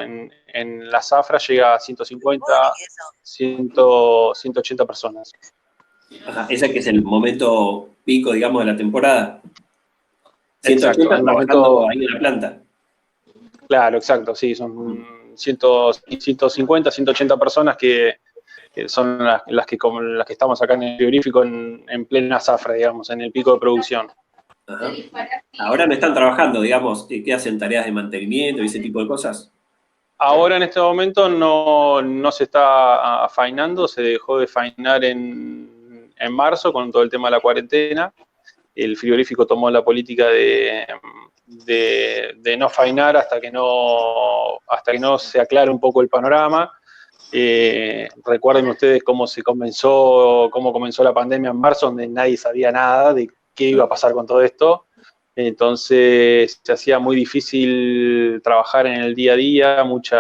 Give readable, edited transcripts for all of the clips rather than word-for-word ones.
en la zafra llega a 150, 180 personas. Ajá, ese que es el momento pico, digamos, de la temporada. 180 Exacto, el trabajando momento, ahí en la planta. claro, exacto, sí, son 150, 180 personas que son las que estamos acá en el frigorífico en plena zafra, digamos, en el pico de producción. Ajá. Ahora no están trabajando, digamos, ¿qué hacen? ¿Tareas de mantenimiento y ese tipo de cosas? Ahora en este momento no se está faenando, se dejó de faenar en marzo con todo el tema de la cuarentena. El frigorífico tomó la política de no faenar hasta que no se aclare un poco el panorama. Recuerden ustedes cómo comenzó la pandemia en marzo, donde nadie sabía nada de qué iba a pasar con todo esto. Entonces se hacía muy difícil trabajar en el día a día, mucho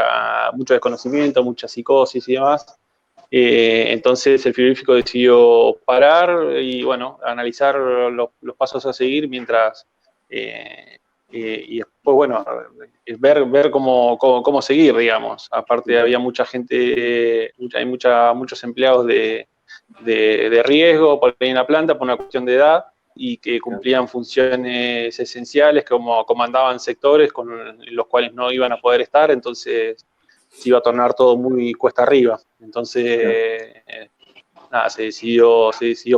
desconocimiento, mucha psicosis y demás. Entonces el frigorífico decidió parar y, bueno, analizar los pasos a seguir mientras y después, bueno, ver cómo seguir, digamos. Aparte había mucha gente, hay muchos empleados de riesgo por ahí en la planta por una cuestión de edad y que cumplían funciones esenciales como comandaban sectores con los cuales no iban a poder estar, entonces se iba a tornar todo muy cuesta arriba. Entonces, nada, se decidió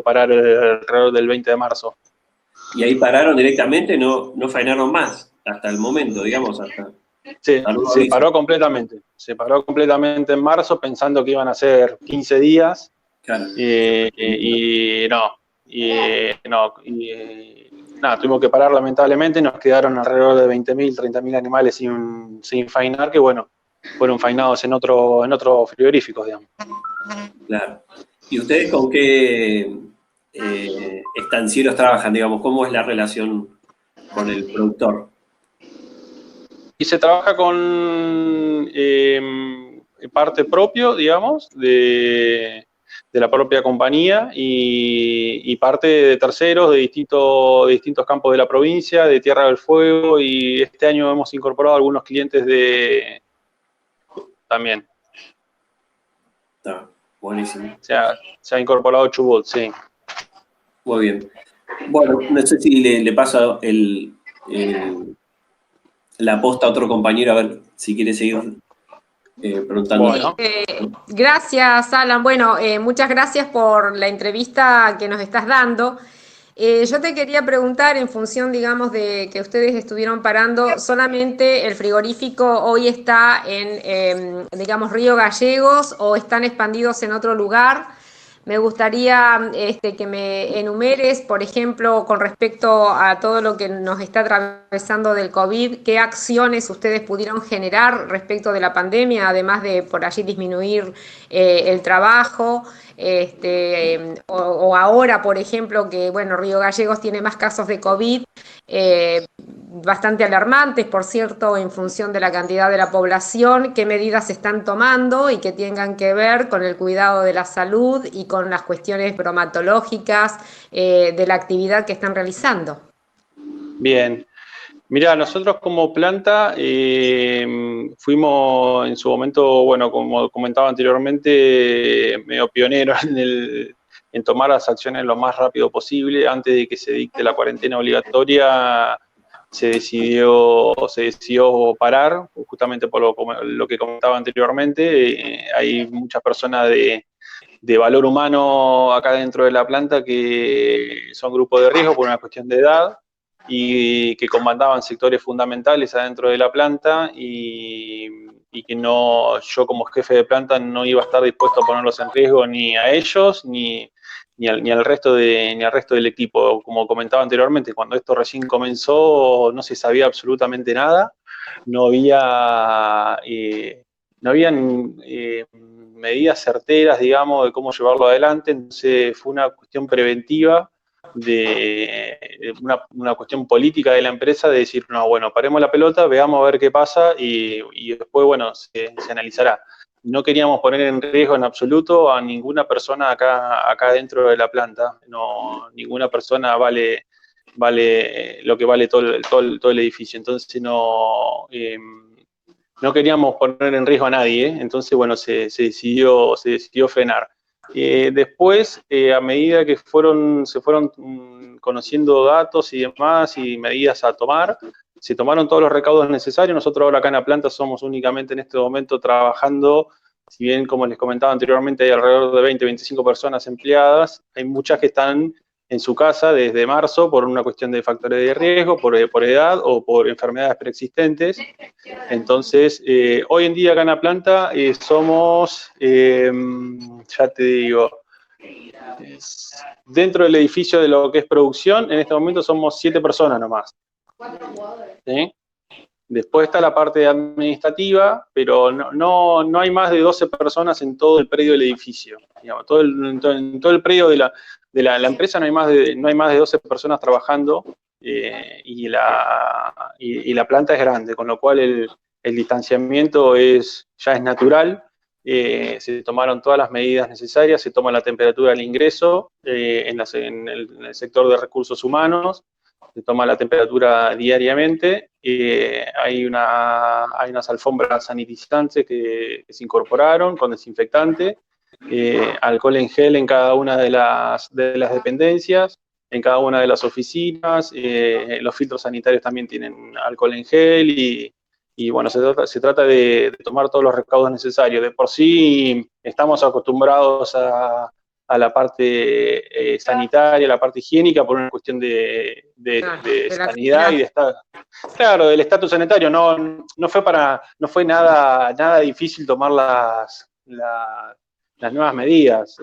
parar alrededor del 20 de marzo. Y ahí pararon directamente, no faenaron más, hasta el momento, digamos, hasta... Se paró completamente en marzo pensando que iban a ser 15 días. Claro. Nada, tuvimos que parar lamentablemente, nos quedaron alrededor de 20.000, 30.000 animales sin faenar, que bueno, fueron faenados en otro frigorífico, digamos. Claro. ¿Y ustedes con qué estancieros trabajan, digamos? ¿Cómo es la relación con el productor? Y se trabaja con parte propio, digamos, de la propia compañía y parte de terceros de distintos campos de la provincia, de Tierra del Fuego, y este año hemos incorporado algunos clientes también. Está buenísimo. Se ha incorporado Chubut, sí. Muy bien. Bueno, no sé si le paso la posta a otro compañero a ver si quiere seguir preguntando. Bueno. Gracias, Alan. Bueno, muchas gracias por la entrevista que nos estás dando. Yo te quería preguntar, en función, digamos, de que ustedes estuvieron parando, ¿solamente el frigorífico hoy está en, digamos, Río Gallegos o están expandidos en otro lugar? Me gustaría que me enumeres, por ejemplo, con respecto a todo lo que nos está atravesando del COVID, qué acciones ustedes pudieron generar respecto de la pandemia, además de por allí disminuir el trabajo. O ahora, por ejemplo, que bueno, Río Gallegos tiene más casos de COVID, bastante alarmantes, por cierto, en función de la cantidad de la población, qué medidas se están tomando y que tengan que ver con el cuidado de la salud y con las cuestiones bromatológicas de la actividad que están realizando. Bien. Mirá, nosotros como planta fuimos en su momento, bueno, como comentaba anteriormente, medio pioneros en tomar las acciones lo más rápido posible. Antes de que se dicte la cuarentena obligatoria, se decidió parar, justamente por lo que comentaba anteriormente. Hay muchas personas de valor humano acá dentro de la planta que son grupos de riesgo por una cuestión de edad y que comandaban sectores fundamentales adentro de la planta y que yo como jefe de planta no iba a estar dispuesto a ponerlos en riesgo ni a ellos ni al resto del equipo. Como comentaba anteriormente, cuando esto recién comenzó no se sabía absolutamente nada, no habían medidas certeras, digamos, de cómo llevarlo adelante, entonces fue una cuestión preventiva de una cuestión política de la empresa de decir, no, bueno, paremos la pelota, veamos a ver qué pasa y después, bueno, se analizará. No queríamos poner en riesgo en absoluto a ninguna persona acá dentro de la planta. No, ninguna persona vale lo que vale todo el edificio. Entonces no queríamos poner en riesgo a nadie, entonces, bueno, se decidió frenar. Después, a medida que se fueron conociendo datos y demás y medidas a tomar, se tomaron todos los recaudos necesarios. Nosotros ahora acá en la planta somos únicamente en este momento trabajando, si bien como les comentaba anteriormente hay alrededor de 20, 25 personas empleadas, hay muchas que están en su casa desde marzo por una cuestión de factores de riesgo, por edad o por enfermedades preexistentes. Entonces, hoy en día acá en la planta somos, ya te digo, dentro del edificio de lo que es producción, en este momento somos 7 personas nomás. ¿Sí? Después está la parte administrativa, pero no hay más de 12 personas en todo el predio del edificio. Digamos, en todo el predio de la empresa no hay más de 12 personas trabajando y la planta es grande, con lo cual el distanciamiento ya es natural. Se tomaron todas las medidas necesarias, se toma la temperatura del ingreso en el sector de recursos humanos, se toma la temperatura diariamente, hay unas alfombras sanitizantes que se incorporaron con desinfectante, alcohol en gel en cada una de las dependencias, en cada una de las oficinas, los filtros sanitarios también tienen alcohol en gel y bueno, se trata de tomar todos los recaudos necesarios. De por sí estamos acostumbrados a la parte sanitaria, a la parte higiénica, por una cuestión de sanidad y de estado. Claro, del estatus sanitario. No fue nada difícil tomar las nuevas medidas.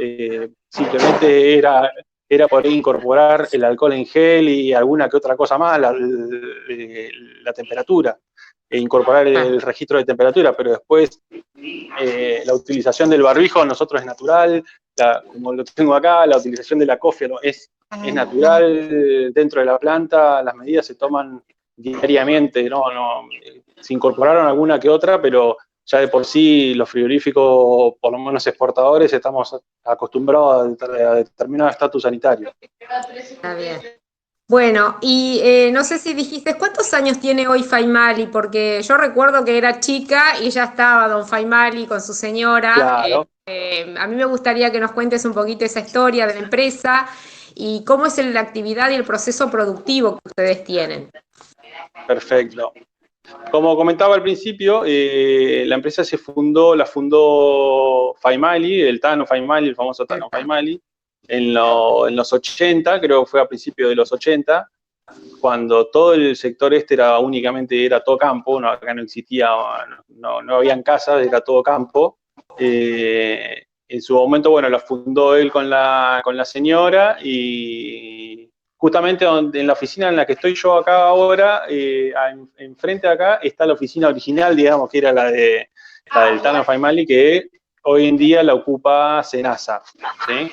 Simplemente era por incorporar el alcohol en gel y alguna que otra cosa más, la temperatura, e incorporar el registro de temperatura, pero después la utilización del barbijo nosotros es natural, como lo tengo acá, la utilización de la cofia es natural dentro de la planta, las medidas se toman diariamente, se incorporaron alguna que otra, pero ya de por sí los frigoríficos, por lo menos exportadores, estamos acostumbrados a determinado estatus sanitario. Está bien. Bueno, y no sé si dijiste, ¿cuántos años tiene hoy Faimali? Porque yo recuerdo que era chica y ya estaba don Faimali con su señora. Claro. A mí me gustaría que nos cuentes un poquito esa historia de la empresa y cómo es la actividad y el proceso productivo que ustedes tienen. Perfecto. Como comentaba al principio, la empresa la fundó Faimali, el Tano Faimali, el famoso Tano Faimali, en los 80, creo que fue a principios de los 80, cuando todo el sector era todo campo, acá no existía, no habían casas, era todo campo. En su momento, bueno, la fundó él con la señora y justamente en la oficina en la que estoy yo acá ahora, enfrente de acá está la oficina original, digamos, que era la del Tano Faimali, que hoy en día la ocupa Senasa, ¿sí?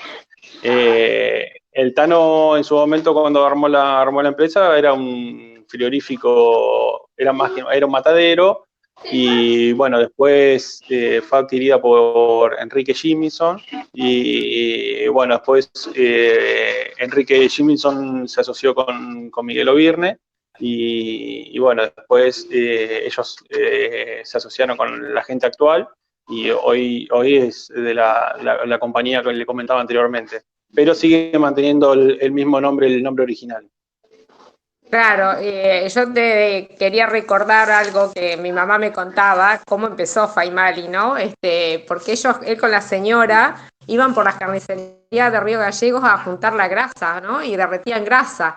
El Tano en su momento cuando armó la empresa era un frigorífico, era un matadero y bueno, después fue adquirida por Enrique Jimison y bueno, después Enrique Jimison se asoció con Miguel Ovirne y bueno, después ellos se asociaron con la gente actual y hoy es de la compañía que le comentaba anteriormente, pero sigue manteniendo el mismo nombre, el nombre original. Claro, yo te quería recordar algo que mi mamá me contaba, cómo empezó Faimali, ¿no? Porque él con la señora iban por las carnicerías de Río Gallegos a juntar la grasa, ¿no? Y derretían grasa.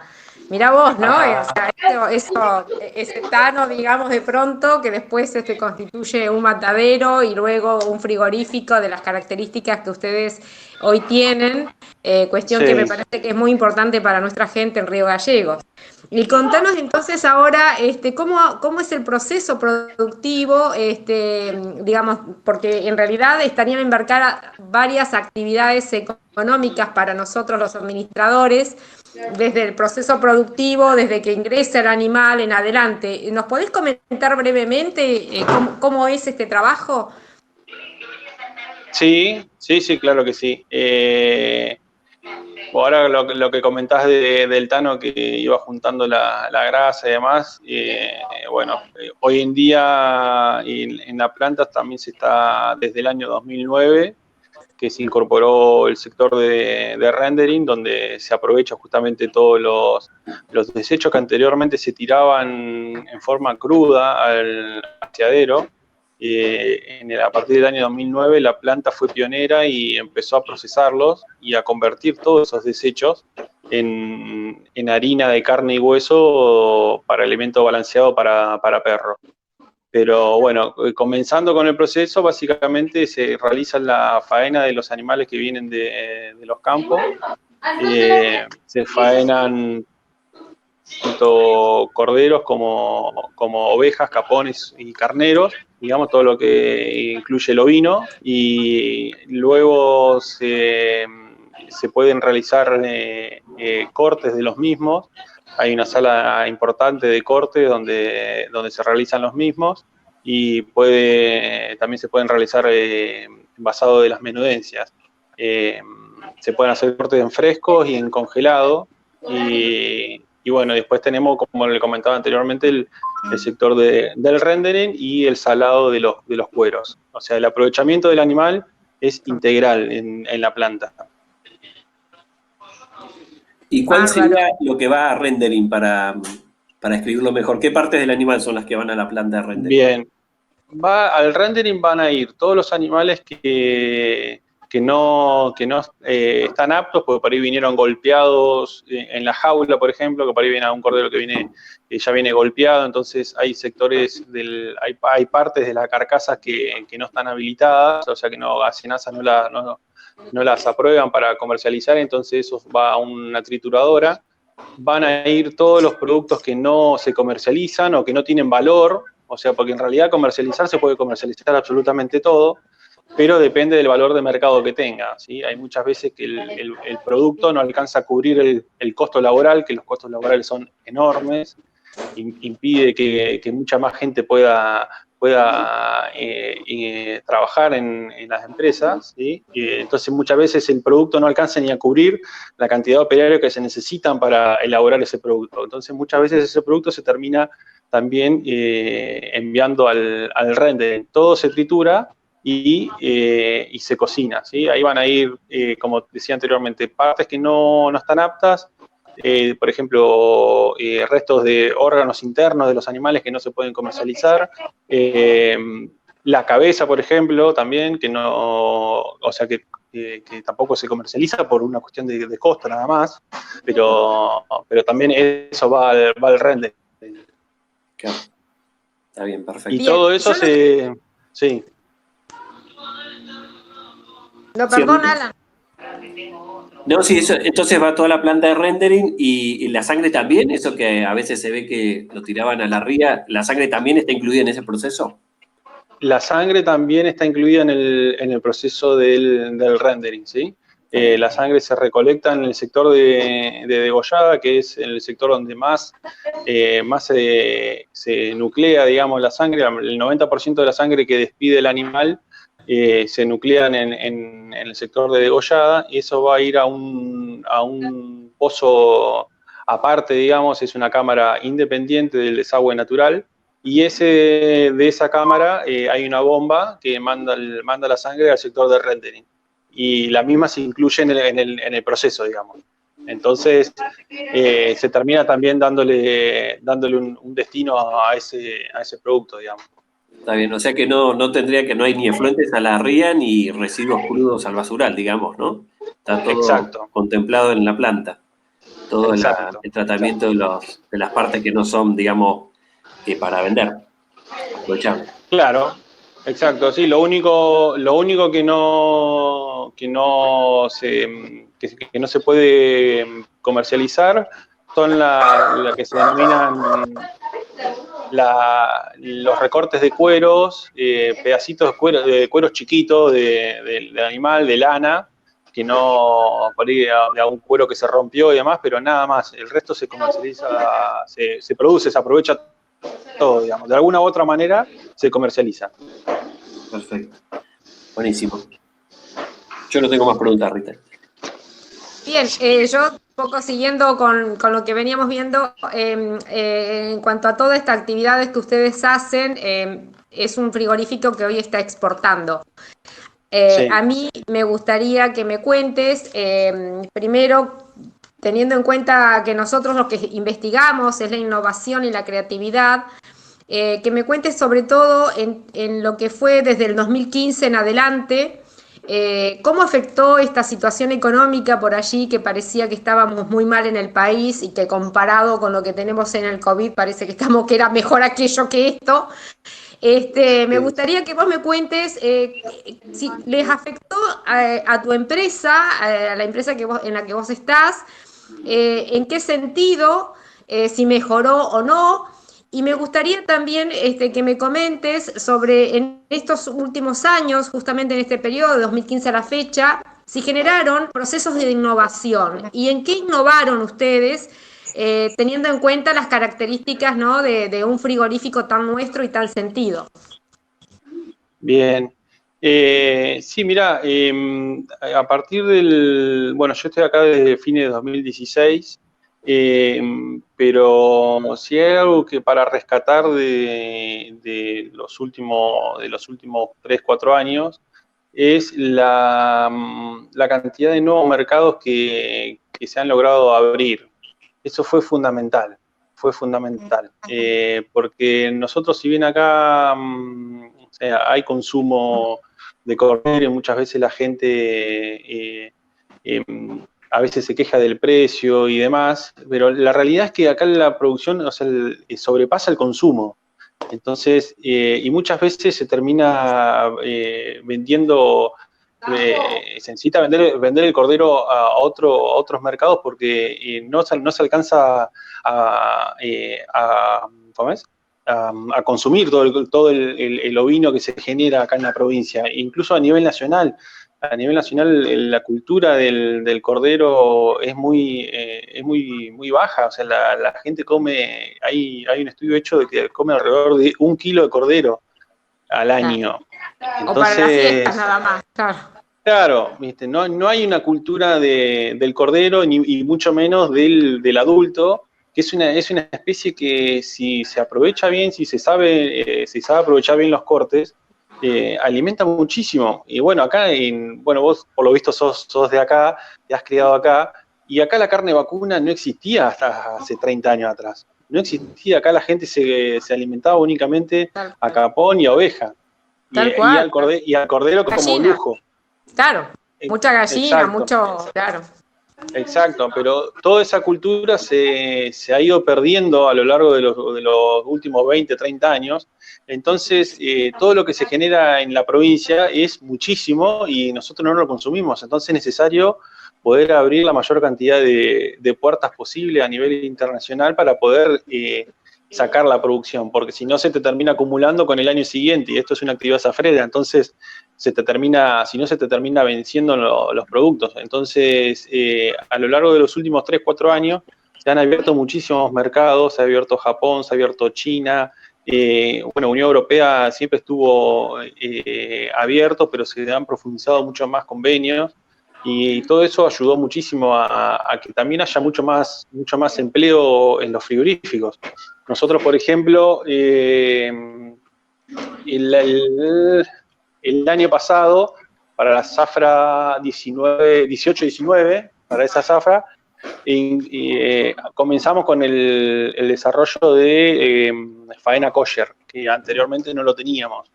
Mirá vos, ¿no? O sea, ese Tano, digamos, de pronto, que después constituye un matadero y luego un frigorífico de las características que ustedes hoy tienen, cuestión que me parece que es muy importante para nuestra gente en Río Gallegos. Y contanos entonces ahora cómo es el proceso productivo, digamos, porque en realidad estarían embarcadas varias actividades económicas para nosotros los administradores, desde el proceso productivo, desde que ingresa el animal en adelante. ¿Nos podés comentar brevemente cómo es este trabajo? Sí, claro que sí. Ahora lo que comentás del Tano que iba juntando la grasa y demás, hoy en día en la planta también se está desde el año 2009 que se incorporó el sector de rendering, donde se aprovecha justamente todos los desechos que anteriormente se tiraban en forma cruda al aseadero. A partir del año 2009 la planta fue pionera y empezó a procesarlos y a convertir todos esos desechos en harina de carne y hueso para alimento balanceado para perros. Pero bueno, comenzando con el proceso, básicamente se realiza la faena de los animales que vienen de los campos. Se faenan tanto corderos como ovejas, capones y carneros, digamos, todo lo que incluye el ovino, y luego se pueden realizar cortes de los mismos. Hay una sala importante de corte donde se realizan los mismos, y también se pueden realizar envasado de las menudencias. Se pueden hacer cortes en frescos y en congelado, y bueno, después tenemos, como le comentaba anteriormente, el sector del rendering y el salado de los cueros. O sea, el aprovechamiento del animal es integral en la planta. ¿Y cuál sería lo que va a rendering para escribirlo mejor? ¿Qué partes del animal son las que van a la planta de rendering? Bien, al rendering van a ir todos los animales que no están aptos, porque por ahí vinieron golpeados en la jaula, por ejemplo, que por ahí viene a un cordero que ya viene golpeado. Entonces hay sectores, hay partes de la carcasa que no están habilitadas, o sea que Asenasa no las aprueban para comercializar, entonces eso va a una trituradora. Van a ir todos los productos que no se comercializan o que no tienen valor, o sea, porque en realidad comercializar se puede comercializar absolutamente todo, pero depende del valor de mercado que tenga, ¿sí? Hay muchas veces que el producto no alcanza a cubrir el costo laboral, que los costos laborales son enormes, impide que mucha más gente pueda trabajar en las empresas, ¿sí? Entonces muchas veces el producto no alcanza ni a cubrir la cantidad de operarios que se necesitan para elaborar ese producto. Entonces muchas veces ese producto se termina también enviando al render. Todo se tritura y se cocina, ¿sí? Ahí van a ir, como decía anteriormente, partes que no están aptas, por ejemplo, restos de órganos internos de los animales que no se pueden comercializar, la cabeza, por ejemplo, también, que tampoco se comercializa por una cuestión de costo nada más, pero también eso va al render. Claro. Está bien, perfecto. Y todo eso sí. No, perdón, Alan. No, sí, eso, entonces va toda la planta de rendering y la sangre también, eso que a veces se ve que lo tiraban a la ría, ¿la sangre también está incluida en ese proceso? La sangre también está incluida en el proceso del rendering, ¿sí? La sangre se recolecta en el sector de degollada, que es el sector donde más se nuclea, digamos, la sangre. El 90% de la sangre que despide el animal se nuclean en el sector de degollada, y eso va a ir a un pozo aparte, digamos, es una cámara independiente del desagüe natural, y de esa cámara hay una bomba que manda la sangre al sector de rendering, y la misma se incluye en el proceso, digamos. Entonces se termina también dándole un destino a ese producto, digamos. Está bien, o sea que no hay ni efluentes a la ría ni residuos crudos al basural, digamos, ¿no? Está todo Exacto. Contemplado en la planta. Todo el tratamiento de las partes que no son, digamos, para vender. Aprovechar. Claro, exacto, sí, lo único que no se puede comercializar son las que se denominan los recortes de cueros, pedacitos de cueros chiquitos del animal, de lana, que no, por ahí de algún cuero que se rompió y demás, pero nada más. El resto se comercializa, se produce, se aprovecha todo, digamos. De alguna u otra manera se comercializa. Perfecto. Buenísimo. Yo no tengo más preguntas, Rita. Bien, yo un poco siguiendo con lo que veníamos viendo, en cuanto a todas estas actividades que ustedes hacen, es un frigorífico que hoy está exportando. Sí. A mí me gustaría que me cuentes, primero, teniendo en cuenta que nosotros lo que investigamos es la innovación y la creatividad, que me cuentes sobre todo en lo que fue desde el 2015 en adelante, cómo afectó esta situación económica por allí, que parecía que estábamos muy mal en el país y que comparado con lo que tenemos en el COVID parece que era mejor aquello que esto. Me gustaría que vos me cuentes si les afectó a tu empresa, a la empresa en la que vos estás, en qué sentido, si mejoró o no. Y me gustaría también que me comentes sobre en estos últimos años, justamente en este periodo de 2015 a la fecha, si generaron procesos de innovación y en qué innovaron ustedes, teniendo en cuenta las características, ¿no?, de un frigorífico tan nuestro y tal sentido. Bien. Sí, mira, a partir bueno, yo estoy acá desde fines de 2016, pero si hay algo que para rescatar de los últimos 3, 4 años, es la cantidad de nuevos mercados que se han logrado abrir. Eso fue fundamental, porque nosotros, si bien acá o sea, hay consumo de cordero y muchas veces la gente a veces se queja del precio y demás, pero la realidad es que acá la producción, o sea, sobrepasa el consumo. Entonces, y muchas veces se termina vendiendo, se necesita vender el cordero a otros mercados porque no se alcanza ¿cómo es? A consumir todo el ovino que se genera acá en la provincia, incluso a nivel nacional. A nivel nacional, la cultura del cordero es muy baja. O sea, la gente come, hay un estudio hecho de que come alrededor de 1 kilo de cordero al año. O para las fiestas Entonces, nada más, claro. claro, ¿viste? No hay una cultura del cordero, y mucho menos del adulto, que es una especie que, si se aprovecha bien, si se sabe aprovechar bien los cortes, alimenta muchísimo. Y bueno, acá, bueno, vos por lo visto sos de acá, te has criado acá, y acá la carne vacuna no existía hasta hace 30 años atrás. No existía, acá la gente se alimentaba únicamente a capón y a oveja, Tal cual. y al cordero como Gallina. lujo. Claro, mucha gallina, Exacto. mucho, claro. Exacto, pero toda esa cultura se ha ido perdiendo a lo largo de los últimos 20, 30 años. Entonces, todo lo que se genera en la provincia es muchísimo y nosotros no lo consumimos. Entonces es necesario poder abrir la mayor cantidad de puertas posible a nivel internacional para poder sacar la producción, porque si no se te termina acumulando con el año siguiente, y esto es una actividad safrera, entonces si no se te termina venciendo los productos. Entonces, a lo largo de los últimos 3, 4 años, se han abierto muchísimos mercados, se ha abierto Japón, se ha abierto China, bueno, Unión Europea siempre estuvo abierto, pero se han profundizado mucho más convenios, y todo eso ayudó muchísimo a que también haya mucho más empleo en los frigoríficos. Nosotros, por ejemplo, el año pasado, para la zafra 18-19, para esa zafra, comenzamos con el desarrollo de faena kosher, que anteriormente no lo teníamos.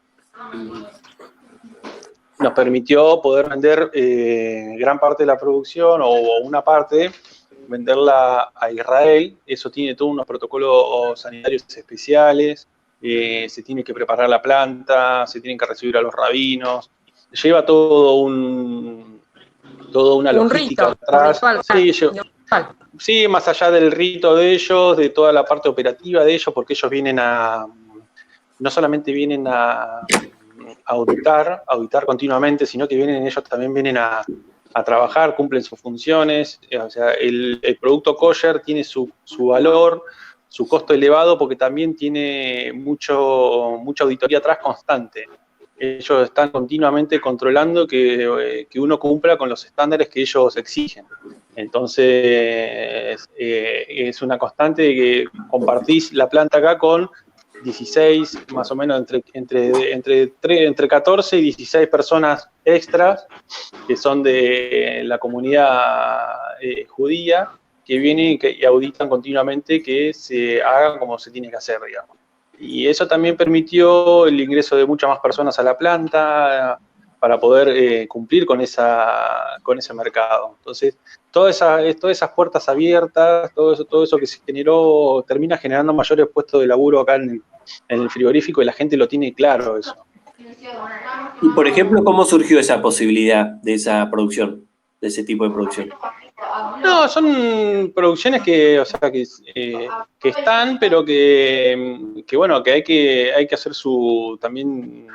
Nos permitió poder vender gran parte de la producción, o una parte, venderla a Israel. Eso tiene todos unos protocolos sanitarios especiales. Se tiene que preparar la planta, se tienen que recibir a los rabinos, lleva toda una logística atrás. Sí, más allá del rito de ellos, de toda la parte operativa de ellos, porque ellos no solamente vienen a auditar continuamente, sino que ellos también vienen a trabajar, cumplen sus funciones. O sea, el producto kosher tiene su valor, su costo elevado, porque también tiene mucha auditoría atrás constante. Ellos están continuamente controlando que uno cumpla con los estándares que ellos exigen. Entonces, es una constante de que compartís la planta acá con 16, más o menos entre 14 y 16 personas extras que son de la comunidad judía, que vienen y auditan continuamente que se haga como se tiene que hacer, digamos. Y eso también permitió el ingreso de muchas más personas a la planta para poder cumplir con ese mercado. Entonces, todas esas puertas abiertas, todo eso que se generó, termina generando mayores puestos de laburo acá en el frigorífico, y la gente lo tiene claro eso. Y, por ejemplo, ¿cómo surgió esa posibilidad de esa producción, de ese tipo de producción? No, son producciones que están, pero que bueno, que hay que hacer también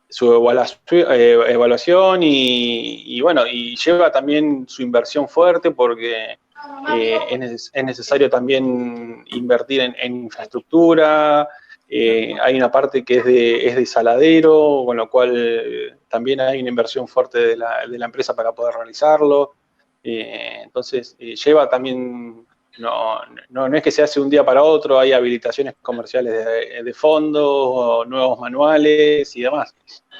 su evaluación y bueno, y lleva también su inversión fuerte porque es necesario también invertir en infraestructura. Hay una parte que es de saladero, con lo cual también hay una inversión fuerte de la empresa para poder realizarlo. Entonces, lleva también, no es que se hace un día para otro, hay habilitaciones comerciales de fondos, nuevos manuales y demás.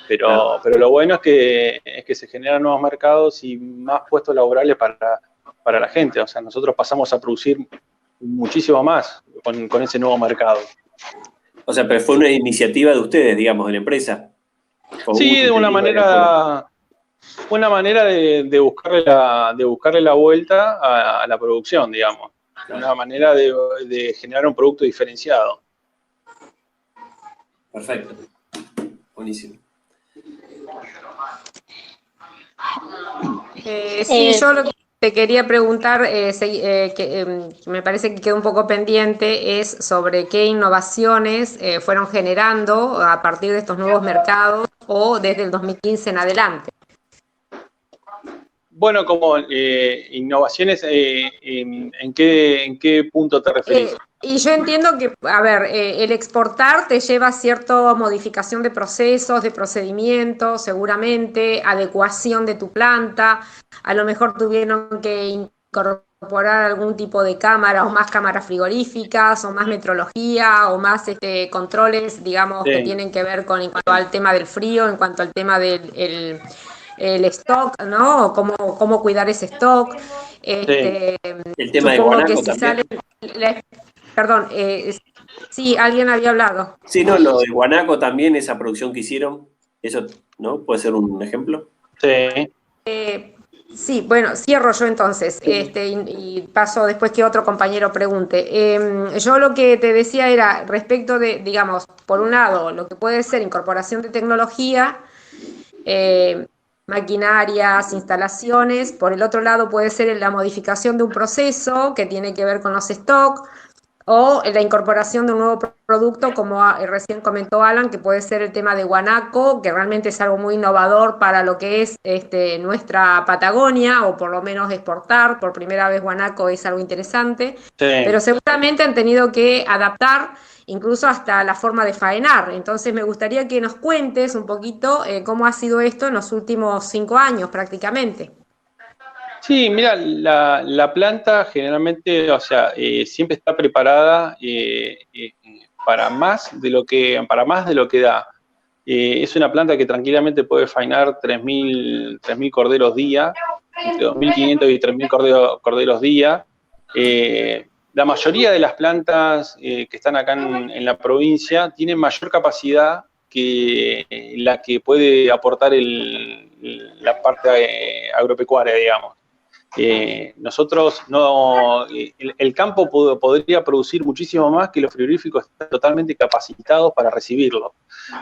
Pero lo bueno es que se generan nuevos mercados y más puestos laborales para la gente. O sea, nosotros pasamos a producir muchísimo más con ese nuevo mercado. O sea, pero fue una iniciativa de ustedes, digamos, de la empresa. Sí, de una manera de buscarle la vuelta a la producción, digamos. Una manera de generar un producto diferenciado. Perfecto. Buenísimo. Sí, yo lo que te quería preguntar, que me parece que quedó un poco pendiente, es sobre qué innovaciones fueron generando a partir de estos nuevos mercados o desde el 2015 en adelante. Bueno, como innovaciones, ¿en qué punto te referís? Y yo entiendo que, a ver, el exportar te lleva a cierta modificación de procesos, de procedimientos, seguramente, adecuación de tu planta, a lo mejor tuvieron que incorporar algún tipo de cámara o más cámaras frigoríficas o más metrología o más controles, digamos, que Sí. tienen que ver en cuanto al tema del frío, en cuanto al tema del el stock, ¿no? Cómo cuidar ese stock. El tema de Supongo que guanaco si también. sale, perdón, sí, alguien había hablado. Sí, no, lo de guanaco también, esa producción que hicieron, eso, ¿no? ¿Puede ser un ejemplo? Sí. Sí, bueno, cierro yo entonces, y paso después que otro compañero pregunte. Yo lo que te decía era respecto de, digamos, por un lado, lo que puede ser incorporación de tecnología, maquinarias, instalaciones. Por el otro lado puede ser la modificación de un proceso que tiene que ver con los stocks o la incorporación de un nuevo producto, como recién comentó Alan, que puede ser el tema de guanaco, que realmente es algo muy innovador para lo que es nuestra Patagonia, o por lo menos exportar. Por primera vez guanaco es algo interesante, pero Sí. seguramente han tenido que adaptar incluso hasta la forma de faenar. Entonces me gustaría que nos cuentes un poquito cómo ha sido esto en los últimos 5 años prácticamente. Sí, mira, la planta generalmente, o sea, siempre está preparada para más de lo que da. Es una planta que tranquilamente puede faenar 3.000 corderos día, entre 2.500 y 3.000 corderos día. La mayoría de las plantas que están acá en la provincia tienen mayor capacidad que la que puede aportar la parte agropecuaria, digamos. Nosotros el campo podría producir muchísimo más, que los frigoríficos están totalmente capacitados para recibirlo.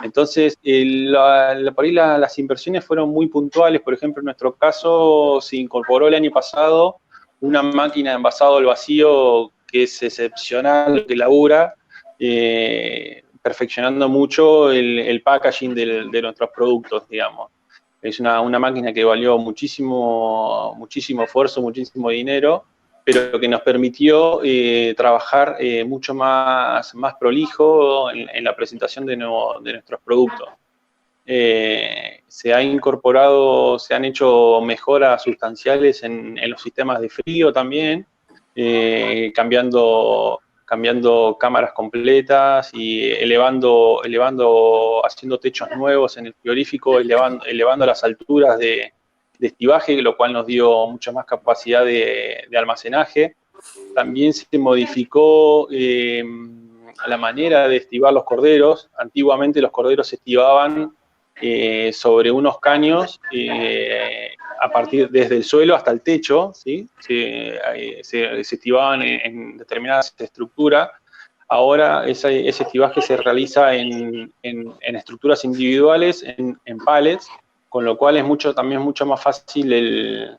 Entonces, por ahí las inversiones fueron muy puntuales. Por ejemplo, en nuestro caso se incorporó el año pasado una máquina de envasado al vacío que es excepcional, que labura, perfeccionando mucho el packaging de nuestros productos, digamos. Es una máquina que valió muchísimo esfuerzo, muchísimo dinero, pero que nos permitió trabajar mucho más prolijo en la presentación de nuestros productos. se ha incorporado, se han hecho mejoras sustanciales en los sistemas de frío también, cambiando cámaras completas y haciendo techos nuevos en el frigorífico, elevando las alturas de estibaje, lo cual nos dio mucha más capacidad de almacenaje. También se modificó la manera de estibar los corderos. Antiguamente los corderos se estibaban sobre unos caños desde el suelo hasta el techo, ¿sí? Se estibaban en determinadas estructuras. Ahora ese estibaje se realiza en estructuras individuales, en pallets, con lo cual es también mucho más fácil el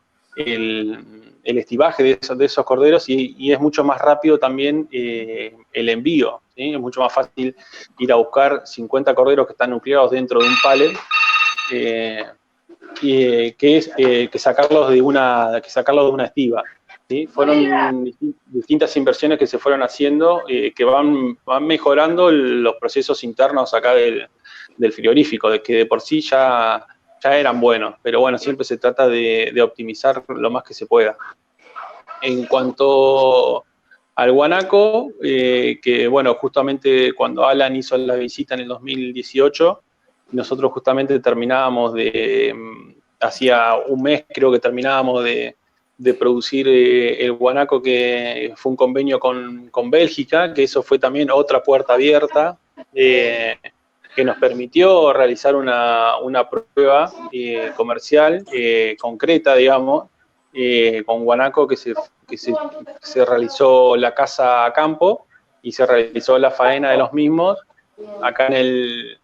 estibaje de esos corderos y es mucho más rápido también el envío, ¿sí? Es mucho más fácil ir a buscar 50 corderos que están nucleados dentro de un pallet que sacarlos de una estiba, ¿sí? Fueron distintas inversiones que se fueron haciendo que van mejorando los procesos internos acá del frigorífico, de que de por sí ya eran buenos, pero bueno, siempre se trata de optimizar lo más que se pueda. En cuanto al guanaco, que bueno, justamente cuando Alan hizo la visita en el 2018, nosotros justamente hacía un mes creo que terminábamos de producir el guanaco, que fue un convenio con Bélgica, que eso fue también otra puerta abierta, que nos permitió realizar una prueba comercial concreta, digamos, con guanaco que se realizó la caza a campo y se realizó la faena de los mismos acá en el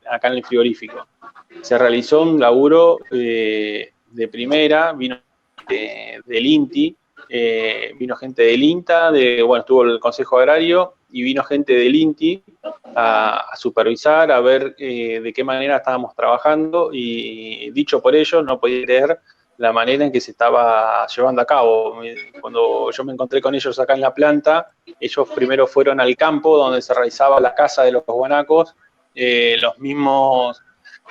frigorífico. Se realizó un laburo de primera, vino del INTI, vino gente del INTA, estuvo el Consejo Agrario y vino gente del INTI a supervisar, a ver de qué manera estábamos trabajando, y dicho por ellos, no podía creer la manera en que se estaba llevando a cabo. Cuando yo me encontré con ellos acá en la planta, ellos primero fueron al campo donde se realizaba la caza de los guanacos, los mismos,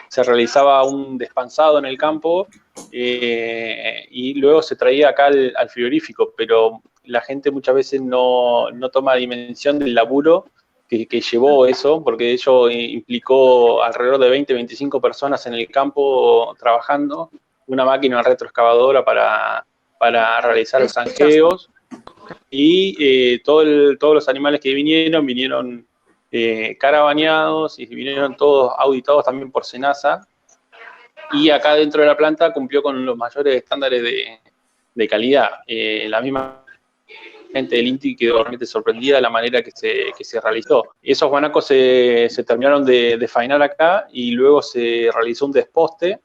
se realizaba un despansado en el campo y luego se traía acá al frigorífico, pero la gente muchas veces no toma dimensión del laburo que llevó eso, porque ello implicó alrededor de 20-25 personas en el campo trabajando, una máquina retroexcavadora para realizar los zanjeos, y todos los animales que vinieron carabaneados y vinieron todos auditados también por SENASA, y acá dentro de la planta cumplió con los mayores estándares de calidad. La misma gente del INTI quedó realmente sorprendida de la manera que se realizó. Esos guanacos se terminaron de faenar acá y luego se realizó un desposte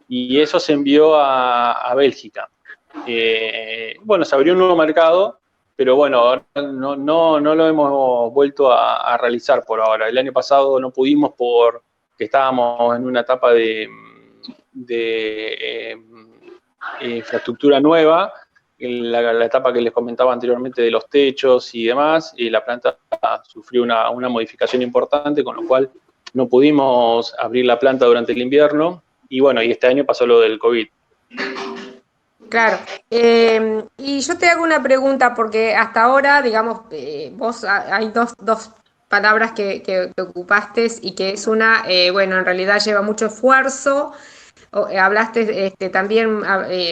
y eso se envió a Bélgica. Bueno, se abrió un nuevo mercado, pero bueno, ahora no lo hemos vuelto a realizar por ahora. El año pasado no pudimos porque estábamos en una etapa de infraestructura nueva, la etapa que les comentaba anteriormente de los techos y demás, y la planta sufrió una modificación importante, con lo cual no pudimos abrir la planta durante el invierno, y bueno, y este año pasó lo del COVID. Claro, y yo te hago una pregunta, porque hasta ahora, digamos, vos hay dos palabras que ocupaste, y que es una, bueno, en realidad lleva mucho esfuerzo. Hablaste también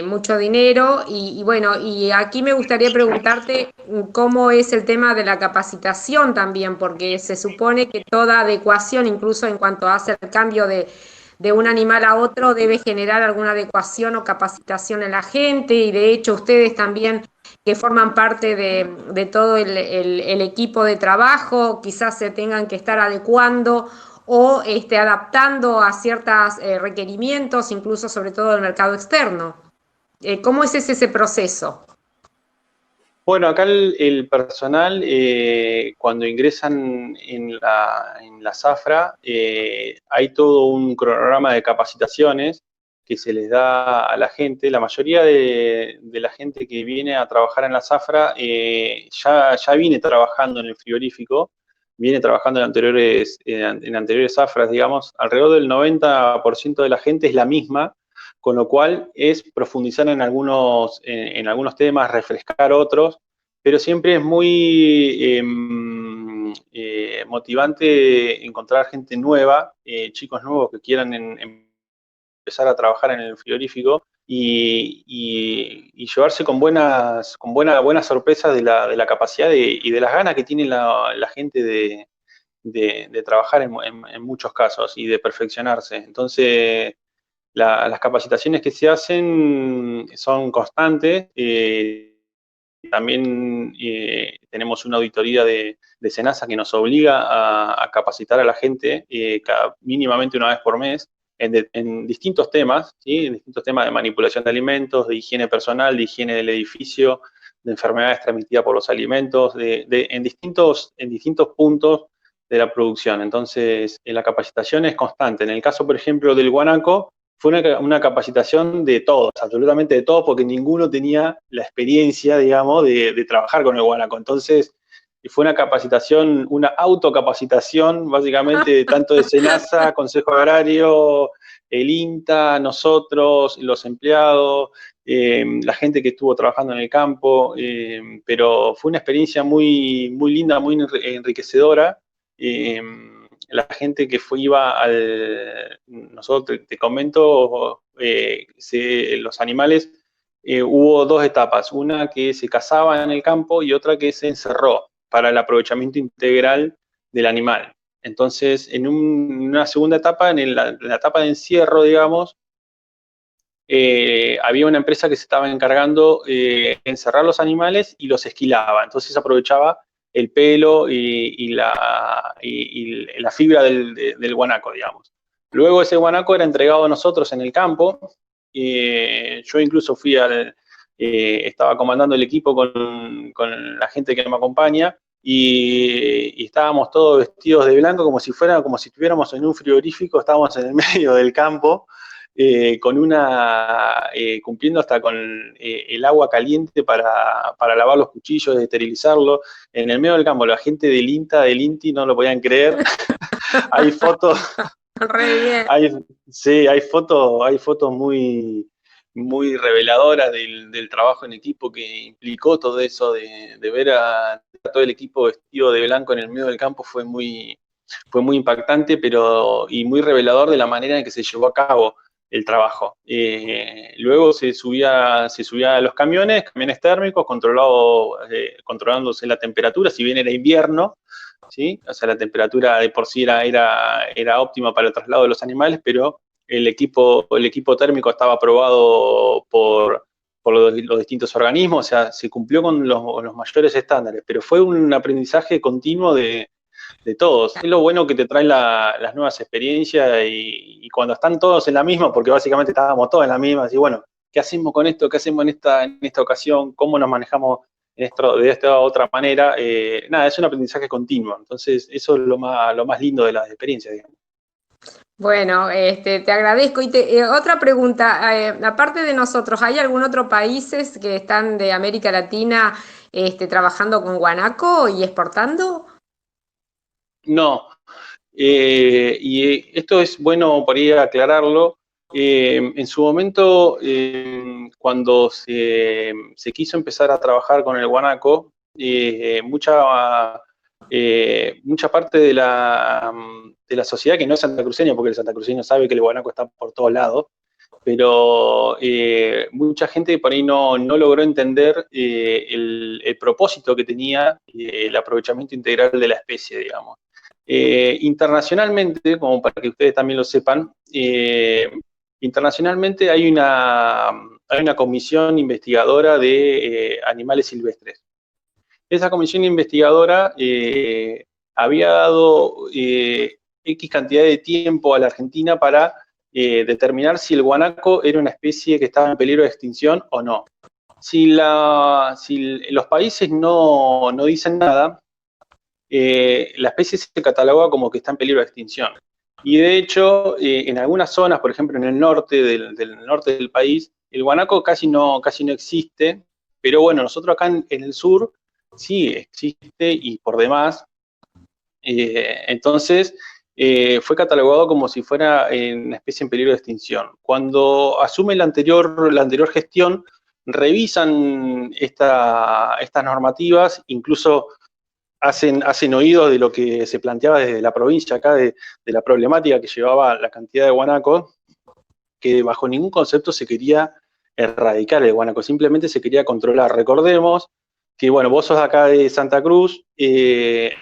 mucho dinero y bueno, y aquí me gustaría preguntarte cómo es el tema de la capacitación también, porque se supone que toda adecuación, incluso en cuanto hace el cambio de un animal a otro, debe generar alguna adecuación o capacitación en la gente, y de hecho ustedes también, que forman parte de todo el equipo de trabajo, quizás se tengan que estar adecuando o adaptando a ciertos requerimientos, incluso sobre todo del mercado externo. ¿Cómo es ese proceso? Bueno, acá el personal, cuando ingresan en la zafra, hay todo un cronograma de capacitaciones que se les da a la gente. La mayoría de la gente que viene a trabajar en la zafra ya viene trabajando en el frigorífico, viene trabajando en anteriores zafras, digamos, alrededor del 90% de la gente es la misma, con lo cual es profundizar en algunos temas, refrescar otros, pero siempre es muy motivante encontrar gente nueva, chicos nuevos que quieran empezar a trabajar en el frigorífico y llevarse con buenas sorpresas de la capacidad y de las ganas que tiene la gente de trabajar en muchos casos y de perfeccionarse. Entonces, las capacitaciones que se hacen son constantes. También tenemos una auditoría de SENASA que nos obliga a capacitar a la gente mínimamente una vez por mes en distintos temas, ¿sí? En distintos temas de manipulación de alimentos, de higiene personal, de higiene del edificio, de enfermedades transmitidas por los alimentos, en distintos puntos de la producción. Entonces, la capacitación es constante. En el caso, por ejemplo, del guanaco, fue una capacitación de todos, absolutamente de todos, porque ninguno tenía la experiencia, digamos, de trabajar con el guanaco. Entonces, fue una capacitación, una autocapacitación, básicamente, tanto de SENASA, Consejo Agrario, el INTA, nosotros, los empleados, la gente que estuvo trabajando en el campo, pero fue una experiencia muy, muy linda, muy enriquecedora. La gente que nosotros te comento, los animales, hubo dos etapas, una que se cazaba en el campo y otra que se encerró para el aprovechamiento integral del animal. Entonces, en una segunda etapa, en la etapa de encierro, digamos, había una empresa que se estaba encargando de encerrar los animales y los esquilaba. Entonces aprovechaba el pelo y la fibra del guanaco, digamos. Luego ese guanaco era entregado a nosotros en el campo. Yo incluso estaba comandando el equipo con la gente que me acompaña y estábamos todos vestidos de blanco como si estuviéramos en un frigorífico, estábamos en el medio del campo. Cumpliendo hasta con el agua caliente para lavar los cuchillos, esterilizarlo, en el medio del campo. La gente del INTA, del INTI, no lo podían creer. Hay fotos, Re bien. hay fotos muy, muy reveladoras del trabajo en equipo que implicó todo eso, de ver a todo el equipo vestido de blanco en el medio del campo fue muy impactante, y muy revelador de la manera en que se llevó a cabo el trabajo. Luego se subía a los camiones térmicos, controlándose la temperatura, si bien era invierno, ¿sí? O sea, la temperatura de por sí era óptima para el traslado de los animales, pero el equipo térmico estaba aprobado por los distintos organismos, o sea, se cumplió con los mayores estándares, pero fue un aprendizaje continuo de todos. Es lo bueno que te traen las nuevas experiencias y cuando están todos en la misma, porque básicamente estábamos todos en la misma, así, bueno, ¿qué hacemos con esto? ¿Qué hacemos en esta ocasión? ¿Cómo nos manejamos de esta otra manera? Nada, es un aprendizaje continuo. Entonces, eso es lo más lindo de las experiencias, digamos. Bueno, te agradezco. Y otra pregunta, aparte de nosotros, ¿hay algún otro países que están de América Latina trabajando con guanaco y exportando? No, y esto es bueno por ahí aclararlo. En su momento, cuando se quiso empezar a trabajar con el guanaco, mucha parte de la sociedad que no es santacruceña, porque el santacruceño sabe que el guanaco está por todos lados, pero mucha gente por ahí no logró entender el propósito que tenía el aprovechamiento integral de la especie, digamos. Internacionalmente, como para que ustedes también lo sepan, internacionalmente hay una comisión investigadora de animales silvestres. Esa comisión investigadora había dado X cantidad de tiempo a la Argentina para determinar si el guanaco era una especie que estaba en peligro de extinción o no. Si los países no dicen nada, la especie se cataloga como que está en peligro de extinción. Y de hecho, en algunas zonas, por ejemplo en el norte del país, el guanaco casi no existe, pero bueno, nosotros acá en el sur sí existe y por demás. Entonces, fue catalogado como si fuera una especie en peligro de extinción. Cuando asume la anterior gestión, revisan estas normativas, incluso hacen oídos de lo que se planteaba desde la provincia acá, de la problemática que llevaba la cantidad de guanacos, que bajo ningún concepto se quería erradicar el guanaco, simplemente se quería controlar. Recordemos que, bueno, vos sos acá de Santa Cruz,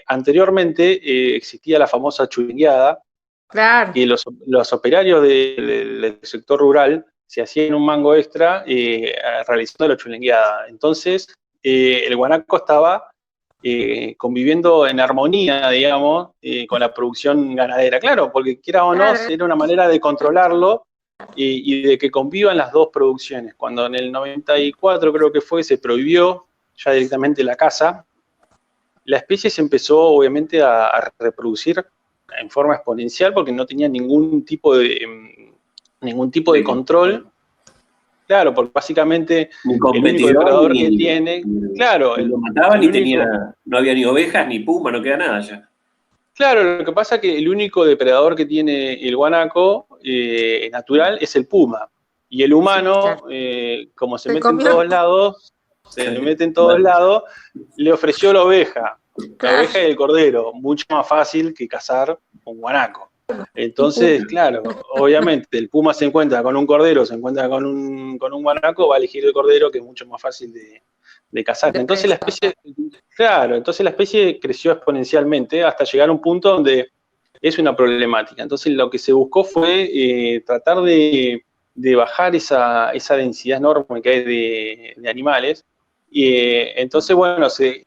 anteriormente existía la famosa churingueada, Claro. que los operarios del sector rural se hacían un mango extra realizando la churingueada. Entonces, el guanaco estaba conviviendo en armonía, digamos, con la producción ganadera. Claro, porque quiera o no, Claro. era una manera de controlarlo y de que convivan las dos producciones. Cuando en el 94 creo que fue, se prohibió ya directamente la caza, la especie se empezó obviamente a reproducir en forma exponencial porque no tenía ningún tipo de control. Claro, porque básicamente Ni el único competidor, depredador que ni tiene, claro, lo mataban, el ni único, no había ni ovejas, ni puma, no queda nada ya. claro, lo que pasa es que el único depredador que tiene el guanaco natural es el puma. Y el humano, Claro. como se Se mete en comió. todos lados, le ofreció la oveja y el cordero, mucho más fácil que cazar un guanaco. Entonces, claro, obviamente el puma se encuentra con un cordero, se encuentra con un guanaco, va a elegir el cordero, que es mucho más fácil de cazar. Entonces la especie, claro, entonces la especie creció exponencialmente hasta llegar a un punto donde es una problemática. Entonces lo que se buscó fue tratar de bajar esa densidad enorme que hay de animales. Entonces, bueno, se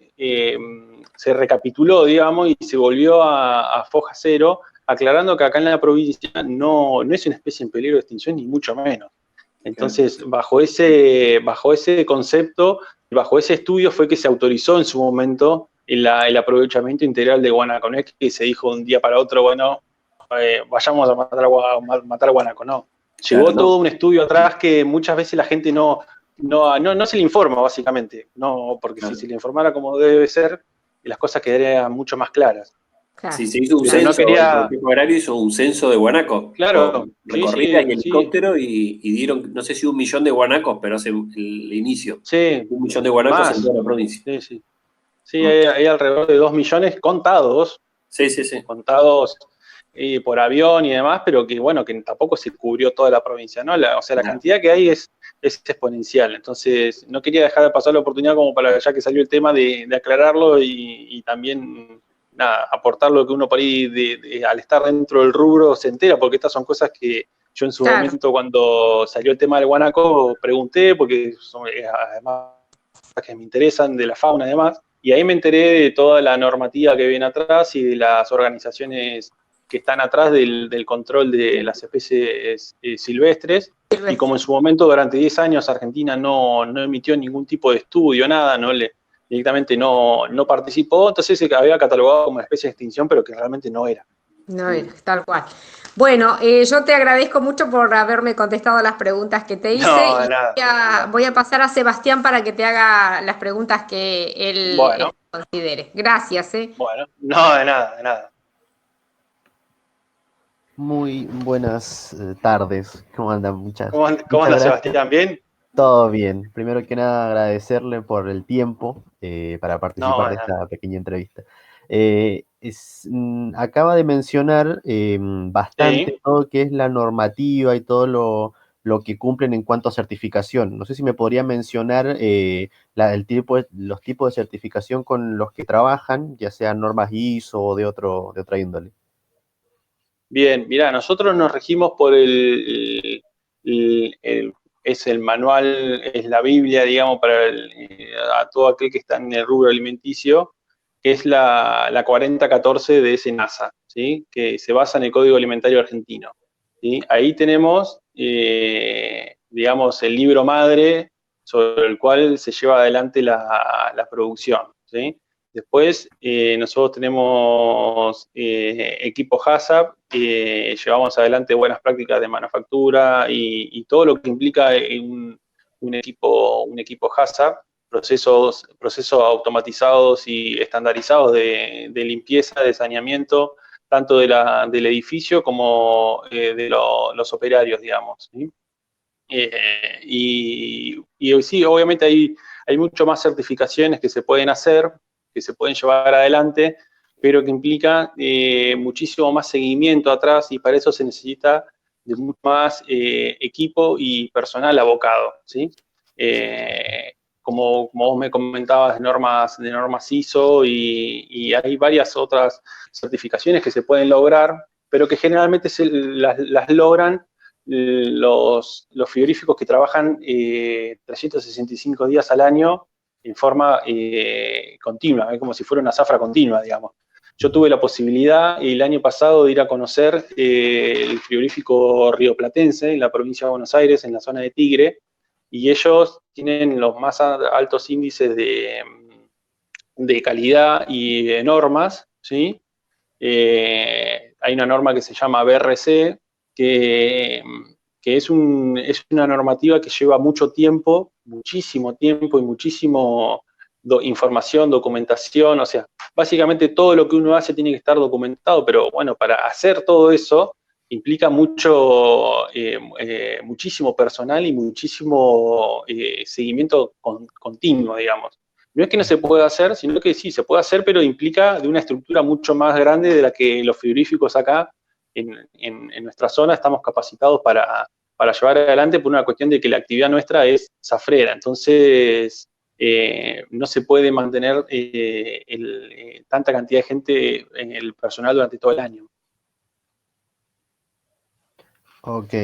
recapituló, digamos, y se volvió a foja cero, aclarando que acá en la provincia no es una especie en peligro de extinción, ni mucho menos. Entonces, bajo ese concepto, bajo ese estudio fue que se autorizó en su momento el aprovechamiento integral de guanaco. No es que se dijo un día para otro, bueno, vayamos a matar guanaco, no. Llevó todo un estudio atrás que muchas veces la gente no se le informa, básicamente. No, porque si se le informara como debe ser, las cosas quedarían mucho más claras. Claro. Si se hizo un Pero censo, no quería, el Consejo Agrario hizo un censo de guanacos, claro, con sí, recorridas y sí, helicóptero, y dieron, no sé si 1 millón de guanacos, pero hace el inicio. sí, 1 millón de guanacos en más, toda la provincia. sí, sí. Sí, hay alrededor de 2 millones contados Sí, sí, sí. Por avión y demás, pero que bueno, que tampoco se cubrió toda la provincia, ¿no? O sea, la Claro. cantidad que hay es exponencial. Entonces, no quería dejar de pasar la oportunidad como para, ya que salió el tema, de aclararlo y también nada, aportar lo que uno por ahí, al estar dentro del rubro, se entera, porque estas son cosas que yo en su momento, cuando salió el tema del guanaco, pregunté, porque son además que me interesan de la fauna y demás, y ahí me enteré de toda la normativa que viene atrás y de las organizaciones que están atrás del control de las especies silvestres, y como en su momento durante 10 años Argentina no emitió ningún tipo de estudio, nada, directamente no participó, entonces se había catalogado como una especie de extinción, pero que realmente no era. No era, tal cual. Bueno, yo te agradezco mucho por haberme contestado las preguntas que te hice No, de y nada. voy a pasar a Sebastián para que te haga las preguntas que él considere. Gracias. Bueno, no, de nada. Muy buenas tardes. ¿Cómo andan? ¿Cómo Muchas anda, gracias. Sebastián? ¿Bien? Todo bien. Primero que nada, agradecerle por el tiempo para participar de esta pequeña entrevista. Acaba de mencionar bastante todo lo que es la normativa y todo lo que cumplen en cuanto a certificación. No sé si me podría mencionar los tipos de certificación con los que trabajan, ya sean normas ISO o de otra índole. Bien, mirá, nosotros nos regimos por es el manual, es la Biblia, digamos, para a todo aquel que está en el rubro alimenticio, que es la 4014 de SENASA, ¿sí? Que se basa en el Código Alimentario Argentino, ¿sí? Ahí tenemos, digamos, el libro madre sobre el cual se lleva adelante la producción, ¿sí? Después, nosotros tenemos equipo HACCP, llevamos adelante buenas prácticas de manufactura y todo lo que implica un equipo HACCP. procesos automatizados y estandarizados de limpieza, de saneamiento, tanto del edificio como de los operarios, digamos, ¿sí? Y sí, obviamente hay mucho más certificaciones que se pueden hacer, que se pueden llevar adelante, pero que implica muchísimo más seguimiento atrás, y para eso se necesita de mucho más equipo y personal abocado, ¿sí? Como vos me comentabas de normas ISO, y hay varias otras certificaciones que se pueden lograr, pero que generalmente las logran los frigoríficos que trabajan 365 días al año en forma continua, como si fuera una zafra continua, digamos. Yo tuve la posibilidad el año pasado de ir a conocer el frigorífico rioplatense en la provincia de Buenos Aires, en la zona de Tigre, y ellos tienen los más altos índices de calidad y de normas, ¿sí? Hay una norma que se llama BRC, que es una normativa que lleva mucho tiempo, muchísimo tiempo y muchísimo información, documentación, o sea, básicamente todo lo que uno hace tiene que estar documentado, pero bueno, para hacer todo eso implica muchísimo personal y muchísimo seguimiento continuo, digamos. No es que no se pueda hacer, sino que sí, se puede hacer, pero implica de una estructura mucho más grande de la que los frigoríficos acá en nuestra zona estamos capacitados para llevar adelante, por una cuestión de que la actividad nuestra es zafrera. Entonces, no se puede mantener tanta cantidad de gente en el personal durante todo el año. Ok,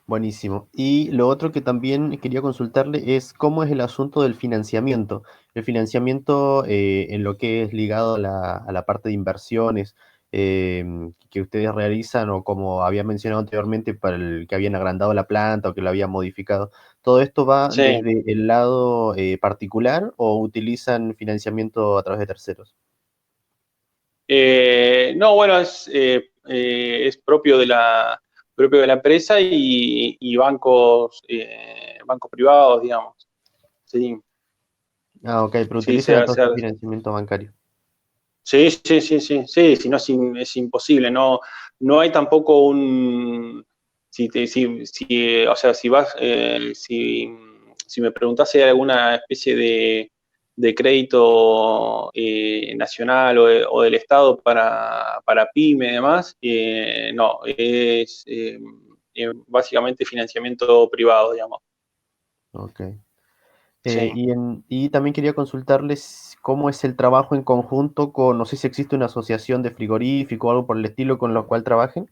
buenísimo. Y lo otro que también quería consultarle es cómo es el asunto del financiamiento. El financiamiento en lo que es ligado a la parte de inversiones que ustedes realizan, o como había mencionado anteriormente, para el que habían agrandado la planta o que lo habían modificado. ¿Todo esto va Sí. desde el lado particular o utilizan financiamiento a través de terceros? No, bueno, es propio de la empresa y bancos privados, digamos. Sí, Ah, ok, pero sí, utilizan entonces financiamiento bancario. sí, si no es imposible, no hay tampoco o sea, si me preguntás si hay alguna especie de crédito nacional o del Estado para pyme y demás, no, es básicamente financiamiento privado, digamos. Ok. Sí. Y también quería consultarles cómo es el trabajo en conjunto con, no sé si existe una asociación de frigorífico o algo por el estilo con lo cual trabajen.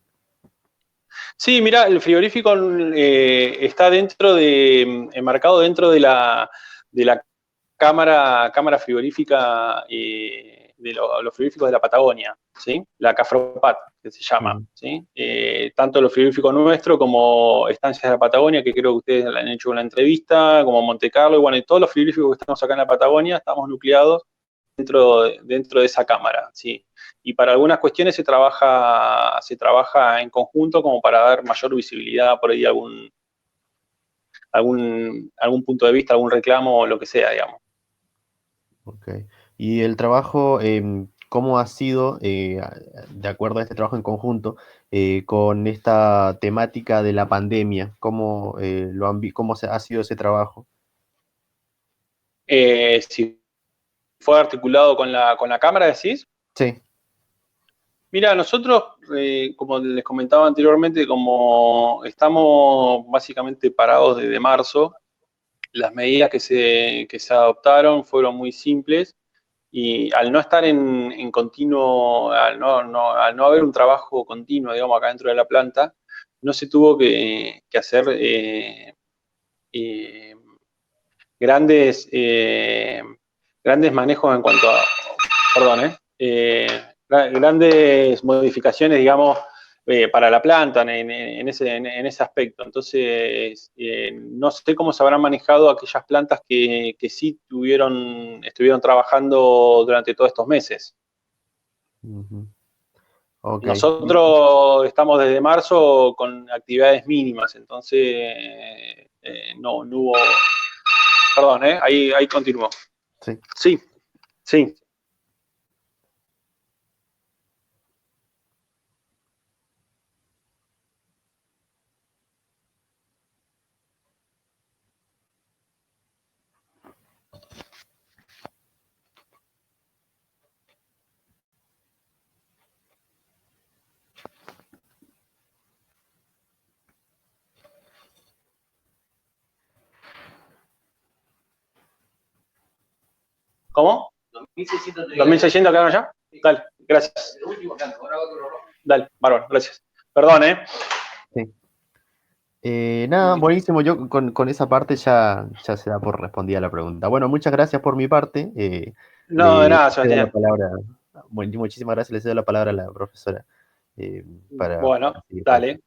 Sí, mira, el frigorífico está enmarcado dentro de la cámara frigorífica de los frigoríficos de la Patagonia, ¿sí? La CAFROPAT, que se llama, ¿sí? Tanto los frigoríficos nuestros como Estancias de la Patagonia, que creo que ustedes le han hecho una entrevista, como Monte Carlo, y bueno, y todos los frigoríficos que estamos acá en la Patagonia estamos nucleados dentro de esa cámara, ¿sí? Y para algunas cuestiones se trabaja en conjunto como para dar mayor visibilidad por ahí algún punto de vista, algún reclamo o lo que sea, digamos. Ok. Y el trabajo, ¿cómo ha sido, de acuerdo a este trabajo en conjunto, con esta temática de la pandemia? ¿Cómo, cómo ha sido ese trabajo? Si fue articulado con la cámara, decís. Sí. Mira, nosotros, como les comentaba anteriormente, como estamos básicamente parados desde marzo, las medidas que se adoptaron fueron muy simples, y al no estar en continuo, al no haber un trabajo continuo, digamos, acá dentro de la planta, no se tuvo que hacer eh, grandes, grandes manejos en cuanto a, perdón, grandes modificaciones, digamos, para la planta en ese aspecto. Entonces, no sé cómo se habrán manejado aquellas plantas que sí estuvieron trabajando durante todos estos meses. Okay. Nosotros estamos desde marzo con actividades mínimas, entonces no hubo Perdón, ahí continúo. Sí. Sí, sí. ¿Cómo? 2.600 quedaron ya. Dale, gracias. Dale, bárbaro, gracias. Perdón, Nada, buenísimo. Yo con esa parte ya se da por respondida la pregunta. Bueno, muchas gracias por mi parte. No, de Le nada, cedo la Sebastián. palabra. Bueno, muchísimas gracias. Le cedo la palabra a la profesora para Bueno, seguir. dale.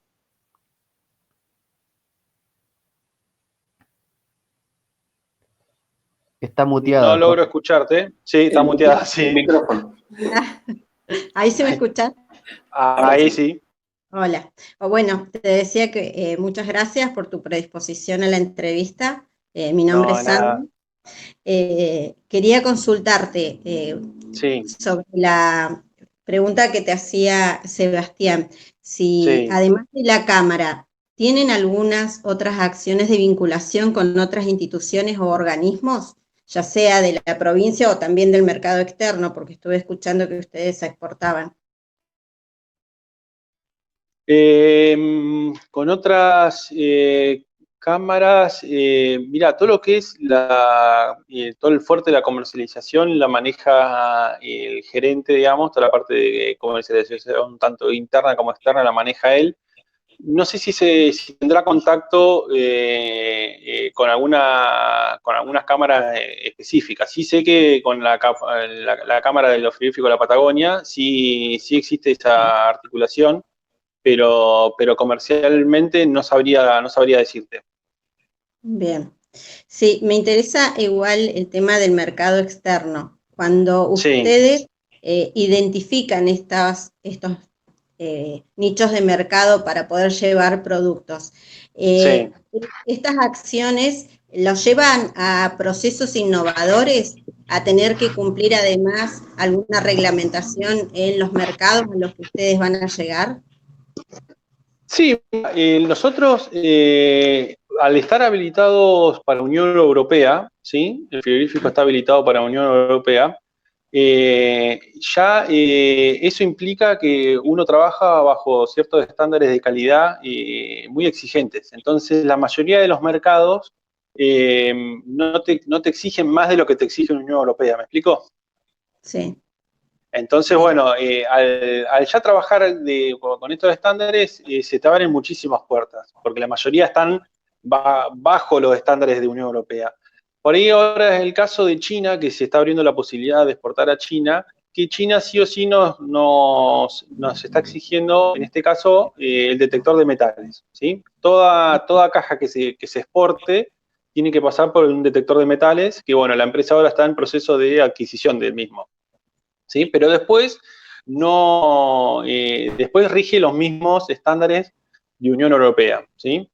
Está muteada, No logro profe. escucharte. Sí, está muteada, sí. El micrófono. ¿Ahí se me escucha? Ahí sí. Hola. Bueno, te decía que muchas gracias por tu predisposición a la entrevista. Mi nombre No, es nada. Sandra. Quería consultarte Sí, sobre la pregunta que te hacía Sebastián. Si sí. además de la Cámara, ¿tienen algunas otras acciones de vinculación con otras instituciones o organismos, ya sea de la provincia o también del mercado externo? Porque estuve escuchando que ustedes exportaban. Con otras cámaras, mira, todo lo que es todo el fuerte de la comercialización la maneja el gerente, digamos, toda la parte de comercialización, tanto interna como externa, la maneja él. No sé si tendrá contacto con algunas cámaras específicas. Sí sé que con la cámara de los frigoríficos de la Patagonia sí existe esa articulación, pero comercialmente no sabría decirte. Bien. Sí, me interesa igual el tema del mercado externo. Cuando Sí, ustedes identifican estos nichos de mercado para poder llevar productos, sí. ¿estas acciones los llevan a procesos innovadores, a tener que cumplir además alguna reglamentación en los mercados a los que ustedes van a llegar? Sí, nosotros, al estar habilitados para la Unión Europea, ¿sí? El frigorífico está habilitado para la Unión Europea, ya eso implica que uno trabaja bajo ciertos estándares de calidad muy exigentes. Entonces, la mayoría de los mercados no te exigen más de lo que te exige la Unión Europea, ¿me explico? Sí. Entonces, Bien. bueno, al ya trabajar con estos estándares, se te abren muchísimas puertas, porque la mayoría están bajo los estándares de Unión Europea. Por ahí ahora es el caso de China, que se está abriendo la posibilidad de exportar a China, que China sí o sí nos está exigiendo, en este caso, el detector de metales, ¿sí? Toda caja que se exporte tiene que pasar por un detector de metales, que bueno, la empresa ahora está en proceso de adquisición del mismo. ¿Sí? Pero después después rige los mismos estándares de Unión Europea, ¿sí?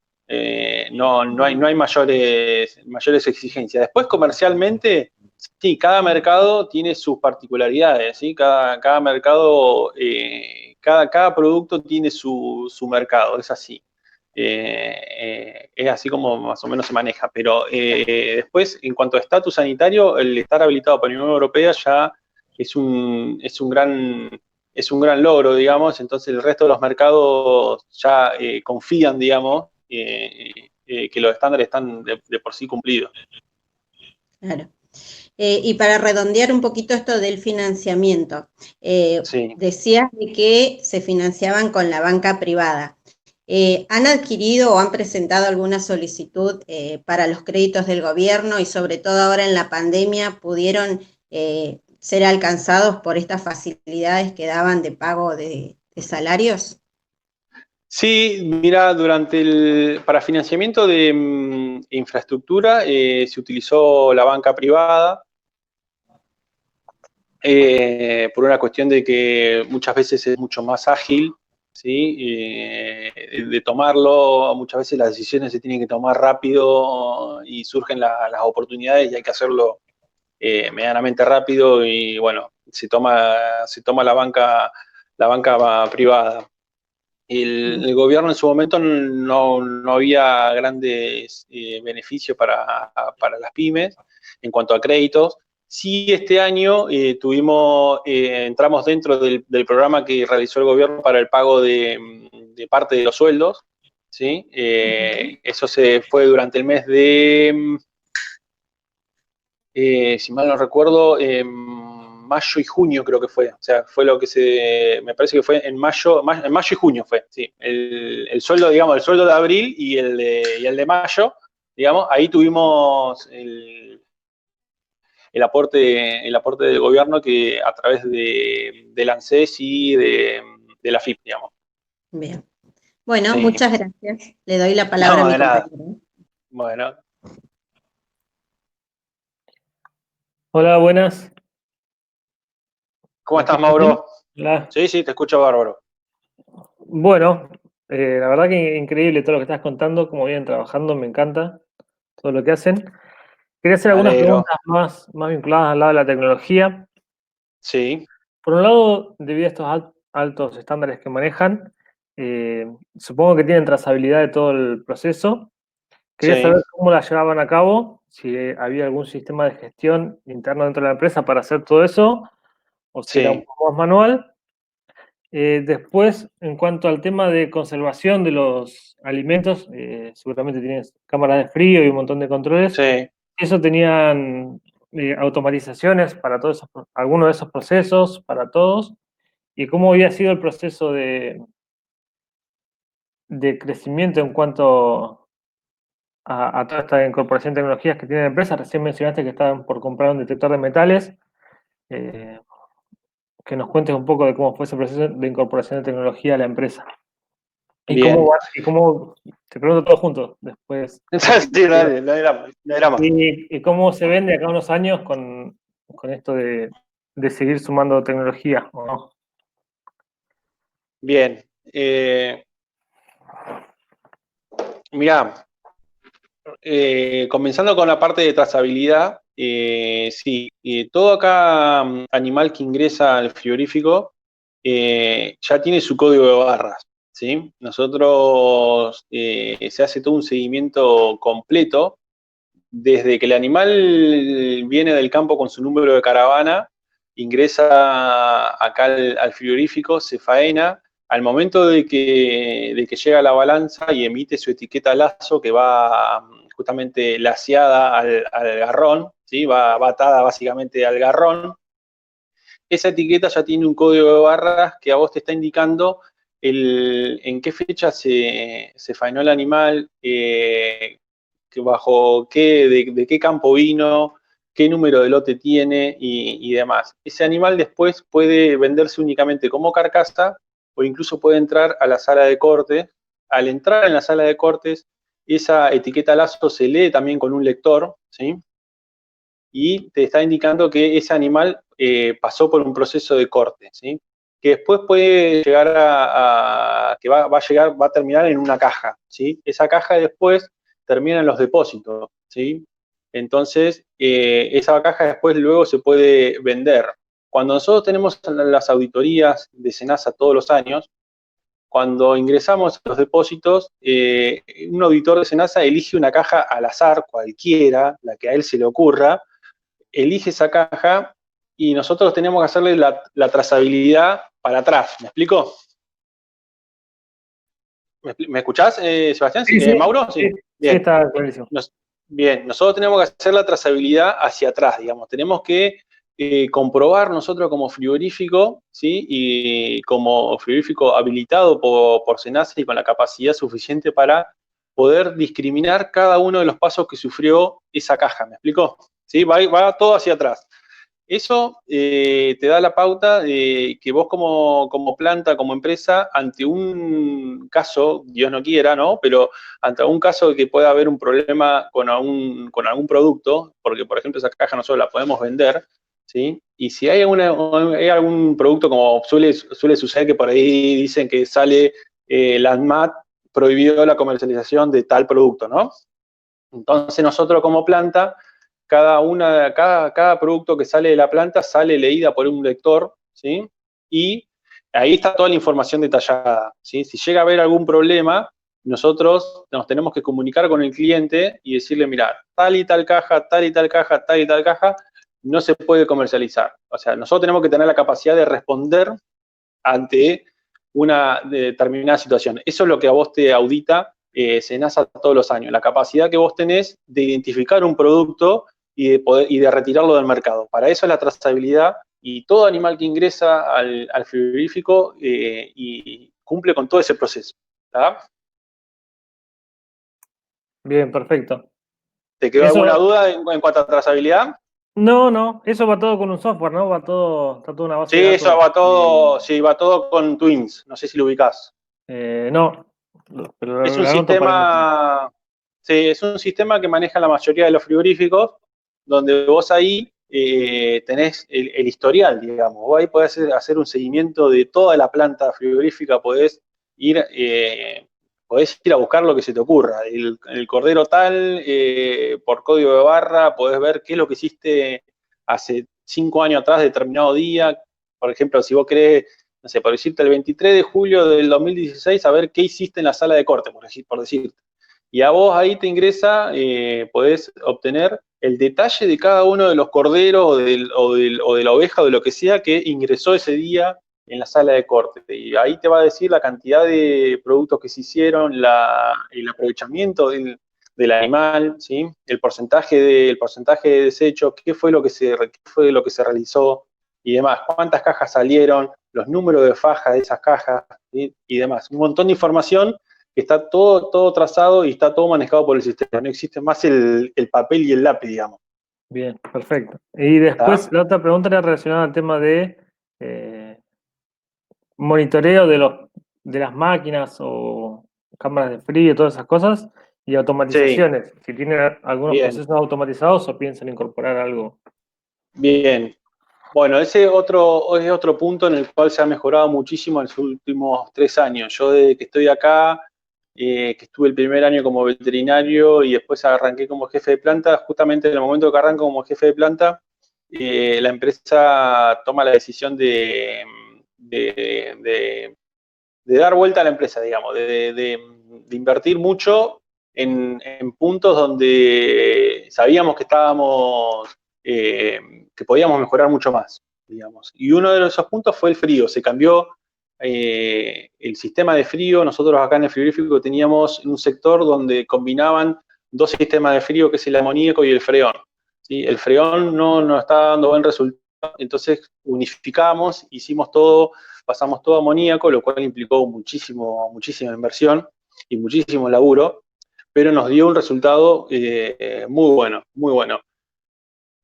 No hay mayores exigencias. Después, comercialmente, sí, cada mercado tiene sus particularidades, ¿sí? Cada mercado, cada producto tiene su mercado, es así. Es así como más o menos se maneja. Pero después, en cuanto a estatus sanitario, el estar habilitado por la Unión Europea ya es un gran logro, digamos. Entonces el resto de los mercados ya confían, digamos, que los estándares están de por sí cumplidos. Claro. Y para redondear un poquito esto del financiamiento, Sí. decías de que se financiaban con la banca privada. ¿Han adquirido o han presentado alguna solicitud para los créditos del gobierno y sobre todo ahora en la pandemia pudieron ser alcanzados por estas facilidades que daban de pago de salarios? Sí, mira, para financiamiento de infraestructura se utilizó la banca privada por una cuestión de que muchas veces es mucho más ágil, ¿sí? De tomarlo, muchas veces las decisiones se tienen que tomar rápido y surgen las oportunidades y hay que hacerlo medianamente rápido y bueno, se toma la banca privada. El gobierno en su momento no había grandes beneficios para las pymes en cuanto a créditos. Sí, este año entramos dentro del programa que realizó el gobierno para el pago de parte de los sueldos, ¿sí? Eso se fue durante el mes de, si mal no recuerdo, mayo y junio creo que fue. O sea, fue lo que me parece que fue en mayo y junio fue, sí. El sueldo, digamos, el sueldo de abril y el de mayo, digamos, ahí tuvimos el aporte del gobierno que a través del ANSES y de la FIP, digamos. Bien. Bueno, Sí. muchas gracias. Le doy la palabra a mi compañero. Bueno. Hola, buenas. ¿Cómo estás, Mauro? Hola. Sí, te escucho bárbaro. Bueno, la verdad que increíble todo lo que estás contando, cómo vienen trabajando, me encanta todo lo que hacen. Quería hacer algunas preguntas más vinculadas al lado de la tecnología. Sí. Por un lado, debido a estos altos estándares que manejan, supongo que tienen trazabilidad de todo el proceso. Quería saber cómo la llevaban a cabo, si había algún sistema de gestión interno dentro de la empresa para hacer todo eso, o si era un poco más manual. Después, en cuanto al tema de conservación de los alimentos, seguramente tienes cámaras de frío y un montón de controles. Sí. ¿Eso tenían automatizaciones para algunos de esos procesos, para todos? ¿Y cómo había sido el proceso de crecimiento en cuanto a toda esta incorporación de tecnologías que tiene la empresa? Recién mencionaste que estaban por comprar un detector de metales. Que nos cuentes un poco de cómo fue ese proceso de incorporación de tecnología a la empresa. ¿Y cómo, te pregunto todo junto después? Sí, dale, no era más. ¿Y cómo se vende acá unos años con esto de seguir sumando tecnología, o no? Bien. Mirá, comenzando con la parte de trazabilidad, sí, todo acá animal que ingresa al frigorífico ya tiene su código de barras, ¿sí? Nosotros se hace todo un seguimiento completo desde que el animal viene del campo con su número de caravana, ingresa acá al frigorífico, se faena. Al momento de que llega a la balanza y emite su etiqueta lazo, que va justamente laceada al garrón, ¿sí? Va atada básicamente al garrón, esa etiqueta ya tiene un código de barras que a vos te está indicando en qué fecha se faenó el animal, de qué campo vino, qué número de lote tiene y demás. Ese animal después puede venderse únicamente como carcasa o incluso puede entrar a la sala de cortes. Al entrar en la sala de cortes, esa etiqueta lazo se lee también con un lector, ¿sí? Y te está indicando que ese animal pasó por un proceso de corte, ¿sí? Que después puede llegar que va a terminar en una caja, ¿sí? Esa caja después termina en los depósitos, ¿sí? Entonces, esa caja después luego se puede vender. Cuando nosotros tenemos las auditorías de SENASA todos los años, cuando ingresamos a los depósitos, un auditor de SENASA elige una caja al azar, cualquiera, la que a él se le ocurra, elige esa caja y nosotros tenemos que hacerle la trazabilidad para atrás. ¿Me explico? ¿Me escuchás, Sebastián? Sí. ¿Mauro? Sí. Bien. Sí, está clarísimo. Bien, nosotros tenemos que hacer la trazabilidad hacia atrás, digamos. Tenemos que comprobar nosotros como frigorífico, ¿sí? Y como frigorífico habilitado por SENASA y con la capacidad suficiente para poder discriminar cada uno de los pasos que sufrió esa caja. ¿Me explico? ¿Sí? Va todo hacia atrás. Eso te da la pauta de que vos como planta, como empresa, ante un caso, Dios no quiera, ¿no? Pero ante un caso de que pueda haber un problema con algún producto, porque por ejemplo esa caja nosotros la podemos vender, ¿sí? Y si hay algún producto, como suele suceder, que por ahí dicen que sale la ANMAT prohibió la comercialización de tal producto, ¿no? Entonces nosotros como planta, cada producto que sale de la planta sale leída por un lector, ¿sí? Y ahí está toda la información detallada, ¿sí? Si llega a haber algún problema, nosotros nos tenemos que comunicar con el cliente y decirle, mira, tal y tal caja, tal y tal caja, tal y tal caja, no se puede comercializar. O sea, nosotros tenemos que tener la capacidad de responder ante una determinada situación. Eso es lo que a vos te audita SENASA todos los años, la capacidad que vos tenés de identificar un producto y de retirarlo del mercado. Para eso es la trazabilidad, y todo animal que ingresa al frigorífico y cumple con todo ese proceso. ¿Tá? Bien, perfecto. ¿Te quedó Eso, alguna duda en cuanto a trazabilidad? no, eso va todo con un software, ¿no? Está toda una base Sí, de datos. eso va todo con Twins, no sé si lo ubicás. No, pero Es un lo anoto para investigar. sistema, sí, es un sistema que maneja la mayoría de los frigoríficos, donde vos ahí tenés el historial, digamos. Vos ahí podés hacer un seguimiento de toda la planta frigorífica, podés ir a buscar lo que se te ocurra. El cordero tal, por código de barra, podés ver qué es lo que hiciste hace 5 años atrás, determinado día. Por ejemplo, si vos querés, no sé, por decirte, el 23 de julio del 2016, a ver qué hiciste en la sala de corte, por decirte. Y a vos ahí te ingresa, podés obtener el detalle de cada uno de los corderos o de la oveja o de lo que sea que ingresó ese día en la sala de corte. Y ahí te va a decir la cantidad de productos que se hicieron, el aprovechamiento del animal, ¿sí? El porcentaje de desecho, qué fue lo que se realizó y demás, cuántas cajas salieron, los números de faja de esas cajas, ¿sí? Y demás. Un montón de información que está todo trazado y está todo manejado por el sistema. No existe más el papel y el lápiz, digamos. Bien, perfecto. Y después ¿Está? la otra pregunta era relacionada al tema de monitoreo de las máquinas o cámaras de frío, todas esas cosas, y Sí, automatizaciones. Si tienen algunos bien, procesos automatizados o piensan incorporar algo. bien. Bueno, ese es otro punto en el cual se ha mejorado muchísimo en los últimos 3 años. Yo desde que estoy acá, que estuve el primer año como veterinario y después arranqué como jefe de planta, justamente en el momento que arranco como jefe de planta, la empresa toma la decisión de dar vuelta a la empresa, digamos, de invertir mucho en puntos donde sabíamos que podíamos mejorar mucho más, digamos. Y uno de esos puntos fue el frío. Se cambió el sistema de frío. Nosotros acá en el frigorífico teníamos un sector donde combinaban 2 sistemas de frío, que es el amoníaco y el freón. ¿Sí? El freón no nos estaba dando buen resultado, entonces unificamos, pasamos todo a amoníaco, lo cual implicó muchísima inversión y muchísimo laburo, pero nos dio un resultado muy bueno, muy bueno.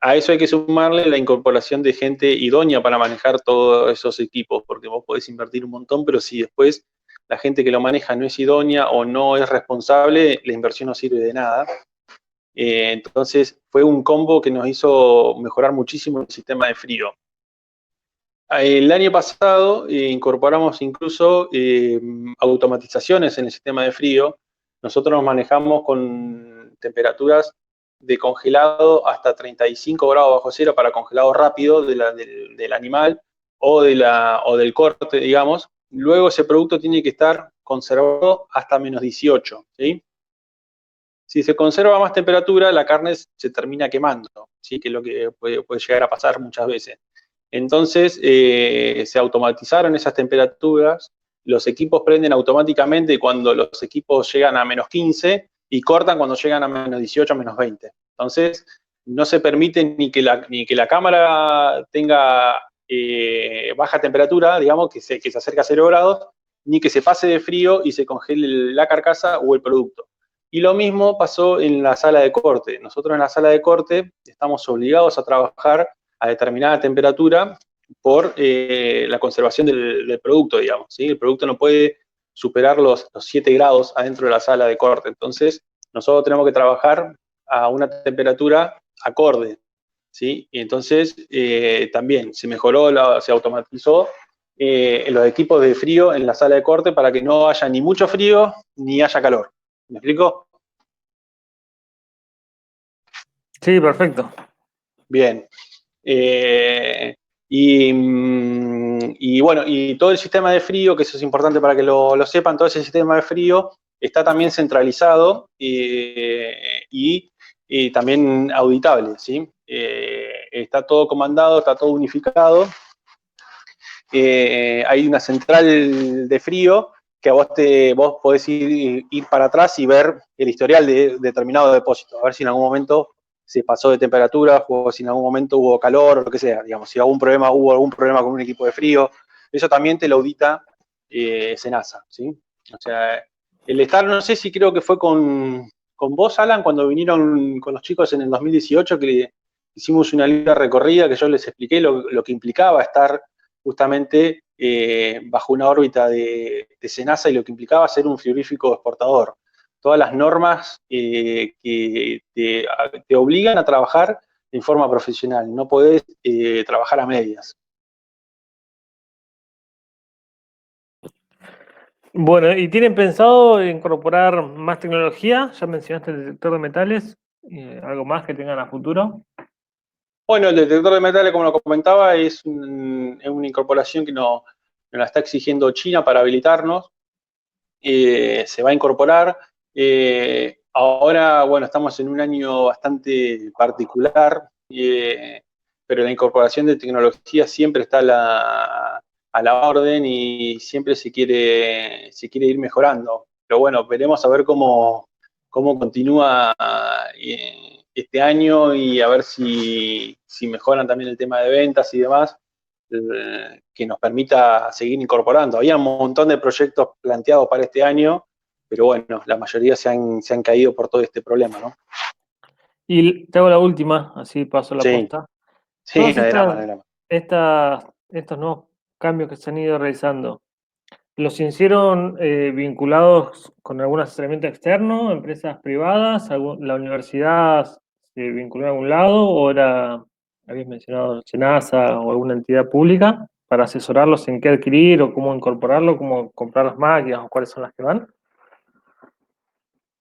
A eso hay que sumarle la incorporación de gente idónea para manejar todos esos equipos, porque vos podés invertir un montón, pero si después la gente que lo maneja no es idónea o no es responsable, la inversión no sirve de nada. Entonces fue un combo que nos hizo mejorar muchísimo el sistema de frío. El año pasado incorporamos incluso automatizaciones en el sistema de frío. Nosotros nos manejamos con temperaturas de congelado hasta 35 grados bajo cero para congelado rápido del animal o del corte, digamos. Luego ese producto tiene que estar conservado hasta menos 18, ¿sí? Si se conserva más temperatura, la carne se termina quemando, ¿sí? Que es lo que puede llegar a pasar muchas veces. Entonces, se automatizaron esas temperaturas, los equipos prenden automáticamente cuando los equipos llegan a menos 15 y cortan cuando llegan a menos 18, menos 20. Entonces, no se permite ni que la cámara tenga baja temperatura, digamos, que se acerque a 0 grados, ni que se pase de frío y se congele la carcasa o el producto. Y lo mismo pasó en la sala de corte. Nosotros en la sala de corte estamos obligados a trabajar a determinada temperatura por la conservación del producto, digamos, ¿sí? El producto no puede superar los 7 grados adentro de la sala de corte. Entonces, nosotros tenemos que trabajar a una temperatura acorde. ¿sí? Y entonces también se mejoró, se automatizó los equipos de frío en la sala de corte para que no haya ni mucho frío ni haya calor. ¿Me explico? Sí, perfecto. Bien. Y bueno, y todo el sistema de frío, que eso es importante para que lo sepan, todo ese sistema de frío está también centralizado y también auditable, ¿sí? Está todo comandado, está todo unificado. Hay una central de frío que vos podés ir para atrás y ver el historial de determinado depósito, a ver si en algún momento se pasó de temperatura o si en algún momento hubo calor o lo que sea, digamos, si hubo algún problema con un equipo de frío, eso también te lo audita SENASA, ¿sí? O sea, el estar, no sé si creo que fue con vos, Alan, cuando vinieron con los chicos en el 2018, que hicimos una linda recorrida que yo les expliqué lo que implicaba estar justamente bajo una órbita de SENASA y lo que implicaba ser un frigorífico exportador. Todas las normas que te obligan a trabajar en forma profesional, no podés trabajar a medias. Bueno, ¿y tienen pensado incorporar más tecnología? Ya mencionaste el detector de metales, ¿algo más que tengan a futuro? Bueno, el detector de metales, como lo comentaba, es una incorporación que nos la está exigiendo China para habilitarnos. Se va a incorporar. Ahora, bueno, estamos en un año bastante particular, pero la incorporación de tecnología siempre está a la orden y siempre se quiere ir mejorando. Pero bueno, veremos a ver cómo continúa este año y a ver si mejoran también el tema de ventas y demás, que nos permita seguir incorporando. Había un montón de proyectos planteados para este año, pero bueno, la mayoría se han caído por todo este problema, ¿no? Y te hago la última, así paso la Sí, posta. sí, Todos no hay drama, no hay drama. estos nuevos cambios que se han ido realizando, ¿los hicieron vinculados con algún asesoramiento externo, empresas privadas? ¿La universidad se vinculó a algún lado o habéis mencionado SENASA o alguna entidad pública para asesorarlos en qué adquirir o cómo incorporarlo, cómo comprar las máquinas o cuáles son las que van?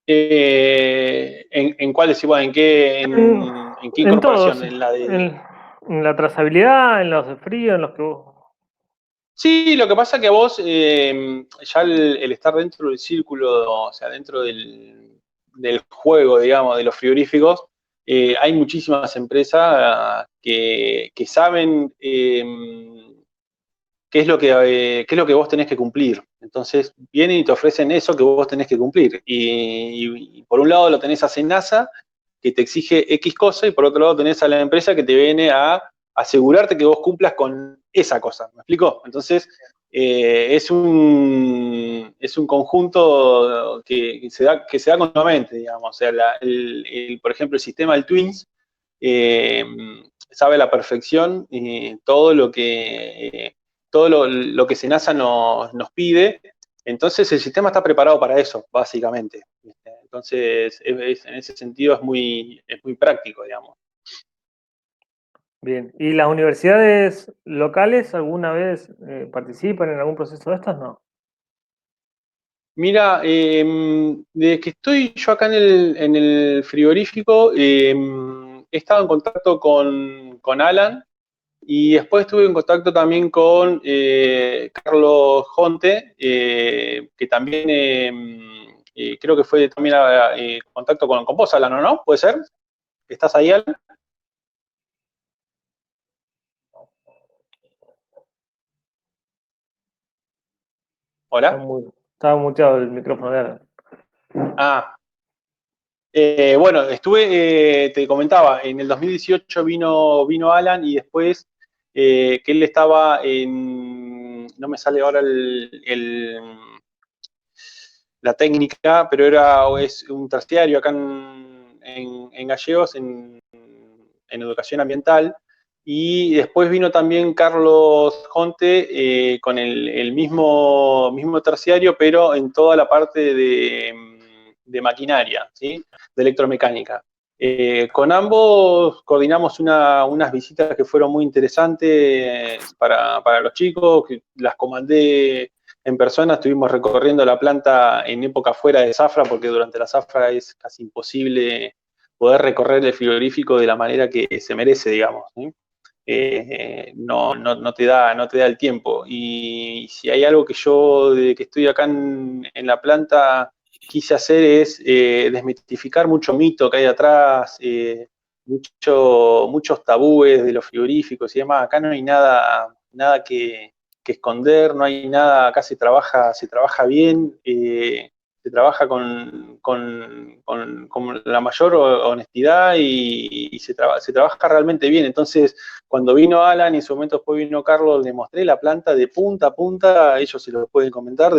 ¿En cuál decís, bueno, en qué En incorporación? todos, En la de... en la trazabilidad, en los de frío, en los que vos... Sí, lo que pasa que a vos, ya el estar dentro del círculo, o sea, dentro del juego, digamos, de los frigoríficos, hay muchísimas empresas que saben qué es lo que vos tenés que cumplir. Entonces, vienen y te ofrecen eso que vos tenés que cumplir. Y por un lado lo tenés a SENASA, que te exige X cosa, y por otro lado tenés a la empresa que te viene a asegurarte que vos cumplas con esa cosa. ¿Me explico? Entonces, es un conjunto que se da continuamente, digamos. O sea, por ejemplo, el sistema del Twins eh, sabe a la perfección todo lo que SENASA nos pide. Entonces, el sistema está preparado para eso, básicamente. Entonces, en ese sentido es muy práctico, digamos. Bien. ¿Y las universidades locales alguna vez participan en algún proceso de estos? No. Mira, desde que estoy yo acá en el frigorífico, he estado en contacto con Alan y después estuve en contacto también con Carlos Jonte, que también creo que fue también contacto con vos, Alan, ¿no? ¿Puede ser? ¿Estás ahí, Alan? ¿Hola? Estaba muteado el micrófono de Alan. Ah, bueno, te comentaba, en el 2018 vino Alan y después que él estaba no me sale ahora la técnica, pero es un terciario acá en Gallegos, en educación ambiental. Y después vino también Carlos Jonte con el mismo terciario, pero en toda la parte de maquinaria, ¿sí? De electromecánica. Con ambos coordinamos unas visitas que fueron muy interesantes para los chicos, que las comandé en persona. Estuvimos recorriendo la planta en época fuera de zafra, porque durante la zafra es casi imposible poder recorrer el frigorífico de la manera que se merece, digamos, ¿sí? No te da el tiempo. Y si hay algo que yo, desde que estoy acá en la planta, quise hacer es desmitificar mucho mito que hay atrás, muchos tabúes de los frigoríficos y demás. Acá no hay nada que esconder, no hay nada, acá se trabaja bien, se trabaja con la mayor honestidad y se trabaja realmente bien. Entonces, cuando vino Alan y en su momento después vino Carlos, le mostré la planta de punta a punta, ellos se lo pueden comentar,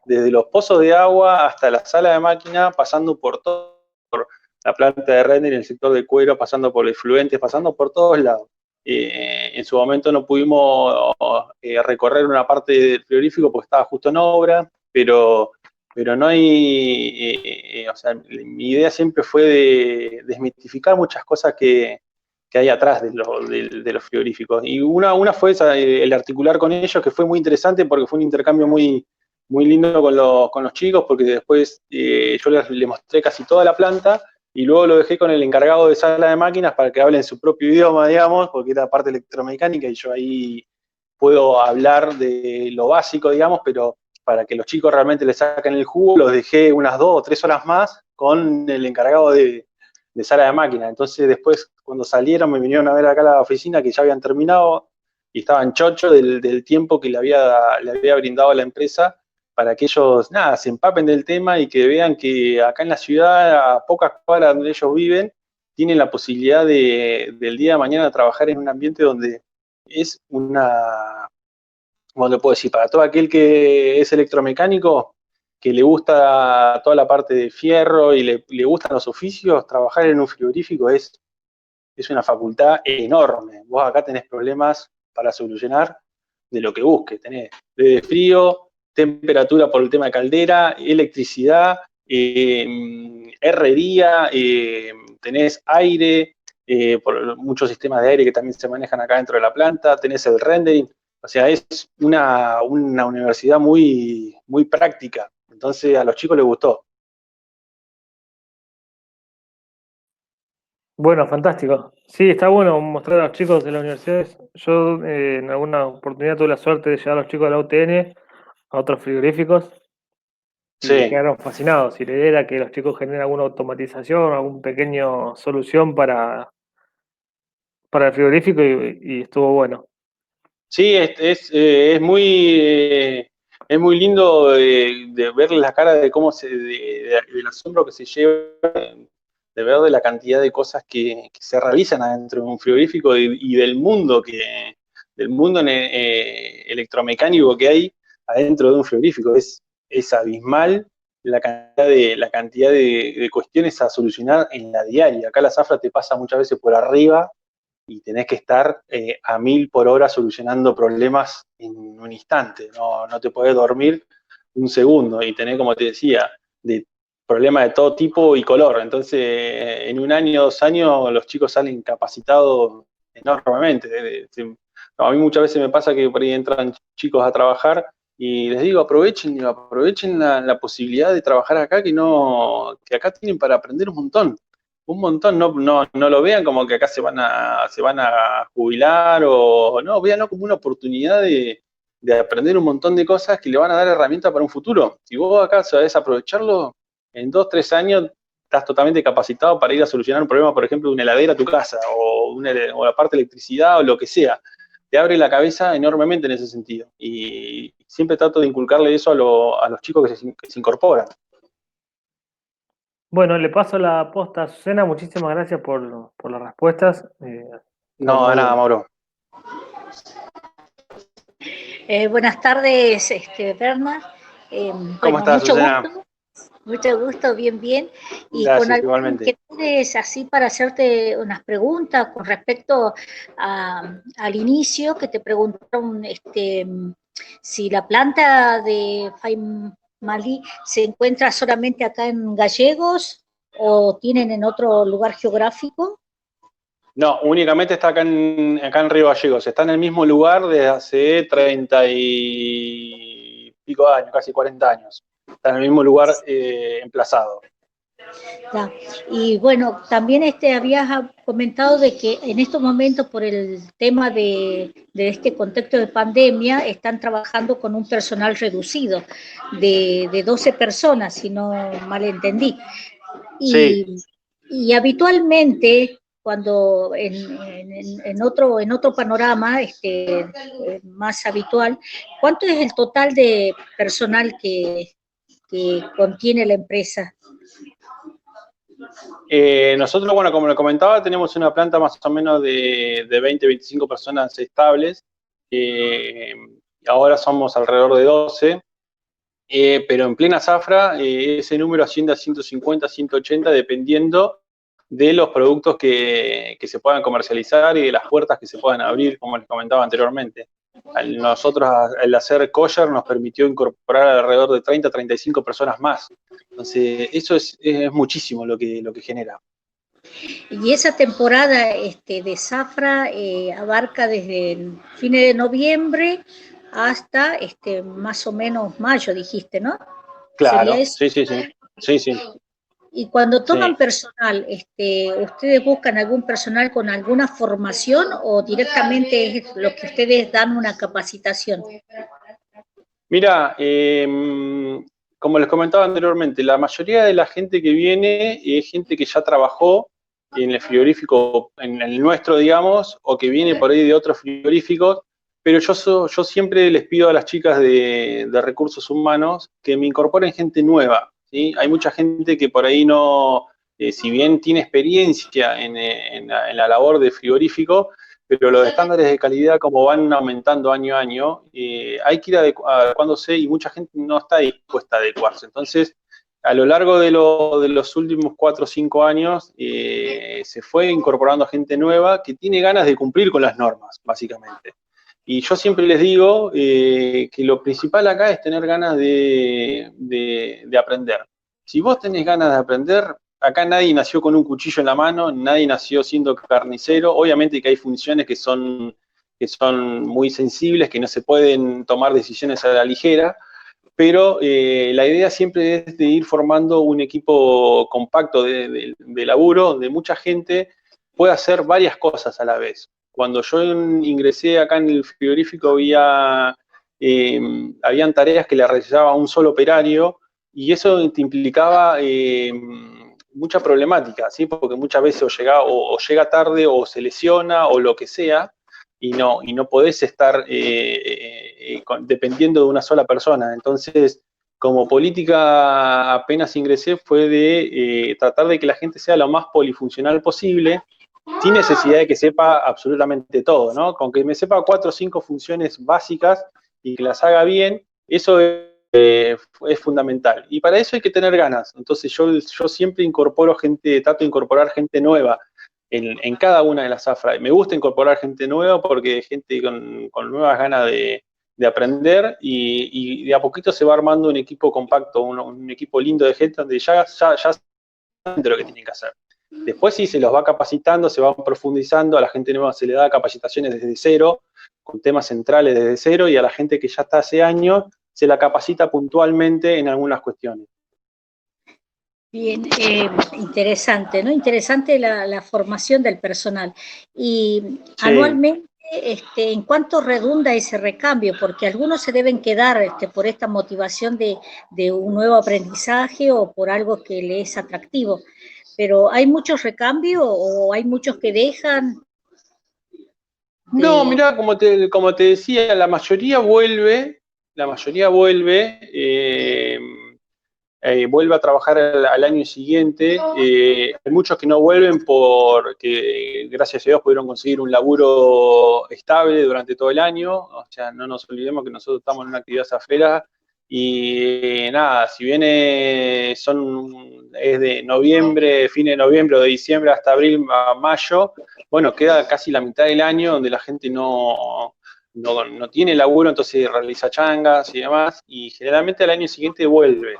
desde los pozos de agua hasta la sala de máquina, pasando por todo, por la planta de render, el sector de cuero, pasando por efluentes, pasando por todos lados. En su momento no pudimos recorrer una parte del frigorífico porque estaba justo en obra, pero no hay, o sea, mi idea siempre fue de desmitificar muchas cosas que hay atrás de los frigoríficos. Y una fue esa, el articular con ellos, que fue muy interesante porque fue un intercambio muy lindo con los chicos, porque después yo les mostré casi toda la planta y luego lo dejé con el encargado de sala de máquinas para que hable en su propio idioma, digamos, porque era parte electromecánica y yo ahí puedo hablar de lo básico, digamos, pero para que los chicos realmente le saquen el jugo, los dejé unas 2 o 3 horas más con el encargado de sala de máquinas. Entonces después, cuando salieron, me vinieron a ver acá a la oficina, que ya habían terminado, y estaban chochos del tiempo que le había brindado a la empresa, para que ellos, nada, se empapen del tema y que vean que acá en la ciudad, a pocas cuadras donde ellos viven, tienen la posibilidad del día de mañana trabajar en un ambiente donde es ¿cómo te puedo decir? Para todo aquel que es electromecánico, que le gusta toda la parte de fierro y le gustan los oficios, trabajar en un frigorífico es una facultad enorme. Vos acá tenés problemas para solucionar de lo que busques. Tenés desde frío, temperatura por el tema de caldera, electricidad, herrería, tenés aire, por muchos sistemas de aire que también se manejan acá dentro de la planta, tenés el rendering. O sea, es una universidad muy práctica. Entonces a los chicos les gustó. Bueno, fantástico. Sí, está bueno mostrar a los chicos de las universidades. Yo en alguna oportunidad tuve la suerte de llevar a los chicos de la UTN a otros frigoríficos y Sí. quedaron fascinados. Y la idea era que los chicos generen alguna automatización, alguna pequeña solución para el frigorífico y estuvo bueno. Sí, es muy lindo de ver la cara de cómo del asombro que se lleva, de ver de la cantidad de cosas que se realizan adentro de un frigorífico y del mundo electromecánico que hay adentro de un frigorífico. Es abismal la cantidad de cuestiones a solucionar en la diaria. Acá la zafra te pasa muchas veces por arriba y tenés que estar a 1000 por hora solucionando problemas en un instante. No te podés dormir un segundo y tenés, como te decía, de problemas de todo tipo y color. Entonces, en un año, 2 años, los chicos salen capacitados enormemente. A mí muchas veces me pasa que por ahí entran chicos a trabajar y les digo, aprovechen la posibilidad de trabajar acá, que acá tienen para aprender un montón. No lo vean como que acá se van a jubilar, o no, véanlo como una oportunidad de aprender un montón de cosas que le van a dar herramientas para un futuro. Si vos acá sabés aprovecharlo, en 2, 3 años estás totalmente capacitado para ir a solucionar un problema, por ejemplo, de una heladera a tu casa, o la parte de electricidad, o lo que sea. Te abre la cabeza enormemente en ese sentido. Y siempre trato de inculcarle eso a los chicos que se incorporan. Bueno, le paso la posta a Susana. Muchísimas gracias por las respuestas. No, de nada, Mauro. Buenas tardes, Berna. ¿Cómo estás, Susana? Mucho gusto, bien. Y Gracias, con algunas igualmente. inquietudes así para hacerte unas preguntas con respecto al inicio, que te preguntaron si la planta de Faimalí se encuentra solamente acá en Gallegos o tienen en otro lugar geográfico? No, únicamente está acá en Río Gallegos. Está en el mismo lugar desde hace 30 y pico de años, casi 40 años. Está en el mismo lugar emplazado. Ya. Y bueno, también habías comentado de que en estos momentos, por el tema de este contexto de pandemia, están trabajando con un personal reducido de 12 personas, si no mal entendí. Sí. Y habitualmente, cuando en otro panorama más habitual, ¿cuánto es el total de personal que contiene la empresa? Nosotros, bueno, como le comentaba, tenemos una planta más o menos de 20, 25 personas estables. Ahora somos alrededor de 12. Pero en plena zafra ese número asciende a 150, 180, dependiendo de los productos que se puedan comercializar y de las puertas que se puedan abrir, como les comentaba anteriormente. Nosotros, al hacer kosher, nos permitió incorporar alrededor de 30, 35 personas más. Entonces, eso es muchísimo lo que genera. Y esa temporada de zafra abarca desde fines de noviembre hasta más o menos mayo, dijiste, ¿no? Claro, ¿Sería eso? sí. Y cuando toman Sí. personal, ¿ustedes buscan algún personal con alguna formación o directamente es lo que ustedes dan una capacitación? Mira, como les comentaba anteriormente, la mayoría de la gente que viene es gente que ya trabajó en el frigorífico, en el nuestro, digamos, o que viene por ahí de otros frigoríficos, pero yo siempre les pido a las chicas de recursos humanos que me incorporen gente nueva, ¿sí? Hay mucha gente que por ahí no, si bien tiene experiencia en la labor de frigorífico, pero los estándares de calidad, como van aumentando año a año, hay que ir adecuándose y mucha gente no está dispuesta a adecuarse. Entonces, a lo largo de los últimos 4 o 5 años, se fue incorporando gente nueva que tiene ganas de cumplir con las normas, básicamente. Y yo siempre les digo que lo principal acá es tener ganas de aprender. Si vos tenés ganas de aprender, acá nadie nació con un cuchillo en la mano, nadie nació siendo carnicero. Obviamente que hay funciones que son muy sensibles, que no se pueden tomar decisiones a la ligera, pero la idea siempre es de ir formando un equipo compacto de laburo, donde mucha gente pueda hacer varias cosas a la vez. Cuando yo ingresé acá en el frigorífico habían tareas que le realizaba un solo operario, y eso te implicaba mucha problemática, ¿sí? Porque muchas veces o llega tarde o se lesiona o lo que sea, y no podés estar dependiendo de una sola persona. Entonces, como política apenas ingresé fue de tratar de que la gente sea lo más polifuncional posible, sin necesidad de que sepa absolutamente todo, ¿no? Con que me sepa 4 o 5 funciones básicas y que las haga bien, eso es fundamental. Y para eso hay que tener ganas. Entonces yo siempre trato de incorporar gente nueva en cada una de las zafras. Me gusta incorporar gente nueva porque gente con nuevas ganas de aprender, y de a poquito se va armando un equipo compacto, un equipo lindo de gente donde ya saben de lo que tienen que hacer. Después sí se los va capacitando, se van profundizando, a la gente nueva se le da capacitaciones desde cero, con temas centrales desde cero, y a la gente que ya está hace años se la capacita puntualmente en algunas cuestiones. Bien, interesante, ¿no? Interesante la formación del personal. Y sí, anualmente, ¿en cuánto redunda ese recambio? Porque algunos se deben quedar por esta motivación de un nuevo aprendizaje o por algo que le es atractivo. Pero ¿hay muchos recambios o hay muchos que dejan? No, mirá, como te decía, la mayoría vuelve, vuelve a trabajar al año siguiente. Hay muchos que no vuelven porque, gracias a Dios, pudieron conseguir un laburo estable durante todo el año. O sea, no nos olvidemos que nosotros estamos en una actividad zafrera y nada, si bien es de noviembre, fin de noviembre o de diciembre hasta abril a mayo, bueno, queda casi la mitad del año donde la gente no tiene laburo, entonces realiza changas y demás, y generalmente al año siguiente vuelve.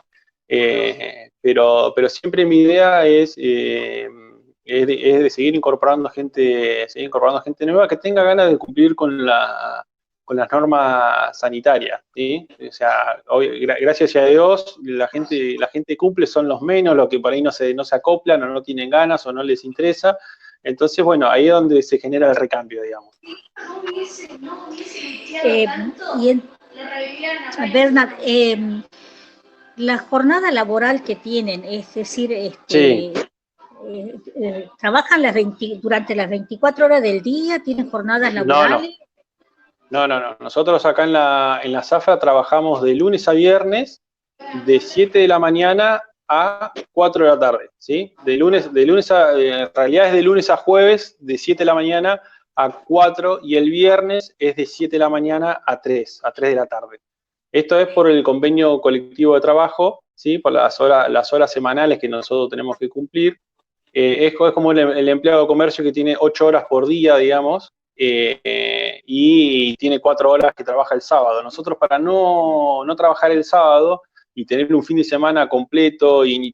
Pero siempre mi idea es de seguir incorporando gente nueva que tenga ganas de cumplir con las normas sanitarias, ¿sí? O sea, gracias a Dios, la gente cumple, son los menos, los que por ahí no se acoplan o no tienen ganas o no les interesa. Entonces, bueno, ahí es donde se genera el recambio, digamos. Bernard, la jornada laboral que tienen, es decir, Sí. ¿trabajan durante las 24 horas del día? ¿Tienen jornadas laborales? No. Nosotros acá en la Zafra trabajamos de lunes a viernes, de 7 de la mañana a 4 de la tarde, ¿sí? En realidad es de lunes a jueves, de 7 de la mañana a 4, y el viernes es de 7 de la mañana a 3 de la tarde. Esto es por el convenio colectivo de trabajo, ¿sí? Por las horas semanales que nosotros tenemos que cumplir. Es como el empleado de comercio que tiene 8 horas por día, digamos, y tiene 4 horas que trabaja el sábado. Nosotros, para no trabajar el sábado y tener un fin de semana completo y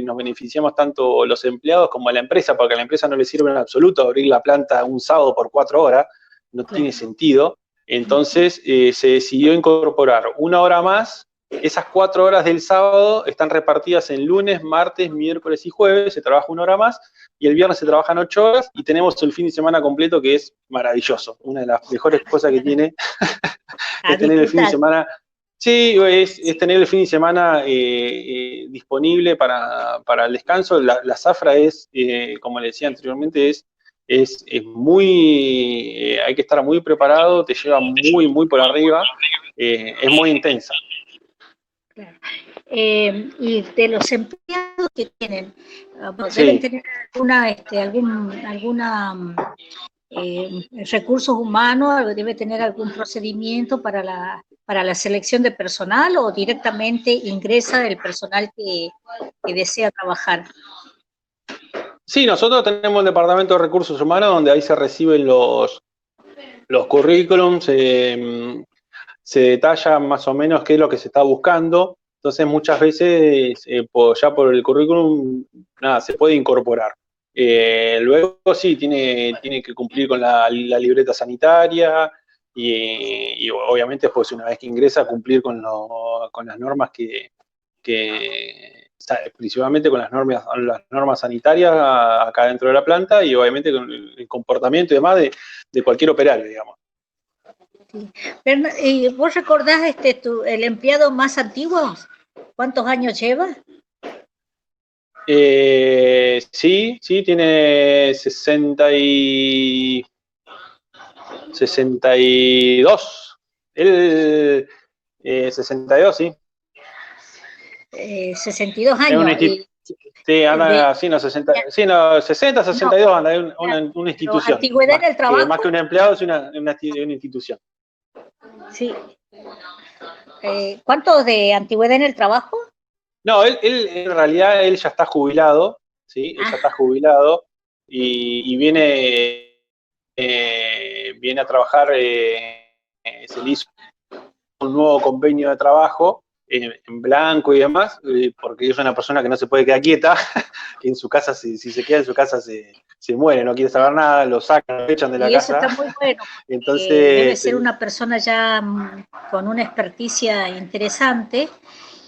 nos beneficiamos tanto los empleados como a la empresa, porque a la empresa no le sirve en absoluto abrir la planta un sábado por 4 horas, no tiene sentido. Entonces se decidió incorporar 1 hora más. Esas 4 horas del sábado están repartidas en lunes, martes, miércoles y jueves, se trabaja 1 hora más, y el viernes se trabajan 8 horas, y tenemos el fin de semana completo, que es maravilloso. Una de las mejores cosas que tiene es tener el fin de semana. Sí, es tener el fin de semana disponible para el descanso. La Zafra es, como le decía anteriormente, es muy, hay que estar muy preparado, te lleva muy, muy por arriba, es muy intensa. Claro. Y de los empleados que tienen, deben tener alguna recursos humanos, debe tener algún procedimiento para la selección de personal, o directamente ingresa el personal que desea trabajar. Sí, nosotros tenemos el departamento de recursos humanos, donde ahí se reciben los currículums, se detalla más o menos qué es lo que se está buscando. Entonces, muchas veces, ya por el currículum, nada, se puede incorporar. Luego, sí, tiene que cumplir con la libreta sanitaria y obviamente, pues, una vez que ingresa, cumplir con las normas principalmente con las normas sanitarias acá dentro de la planta, y obviamente con el comportamiento y demás de cualquier operario, digamos. Sí. ¿Vos recordás el empleado más antiguo? ¿Cuántos años lleva? Sí, tiene 62. Él, 62, sí. 62 años. Sí, anda así, 60, 62, anda en una institución. ¿Antigüedad en el trabajo? Más que un empleado, es una institución. Sí. ¿Cuánto de antigüedad en el trabajo? No, él en realidad él ya está jubilado, ¿sí? Él ya está jubilado y viene a trabajar, se le hizo un nuevo convenio de trabajo en blanco y demás, porque es una persona que no se puede quedar quieta, que en su casa, si se queda en su casa se muere, no quiere saber nada, lo sacan, lo echan de la casa. Y eso está muy bueno, entonces debe ser una persona ya con una experticia interesante.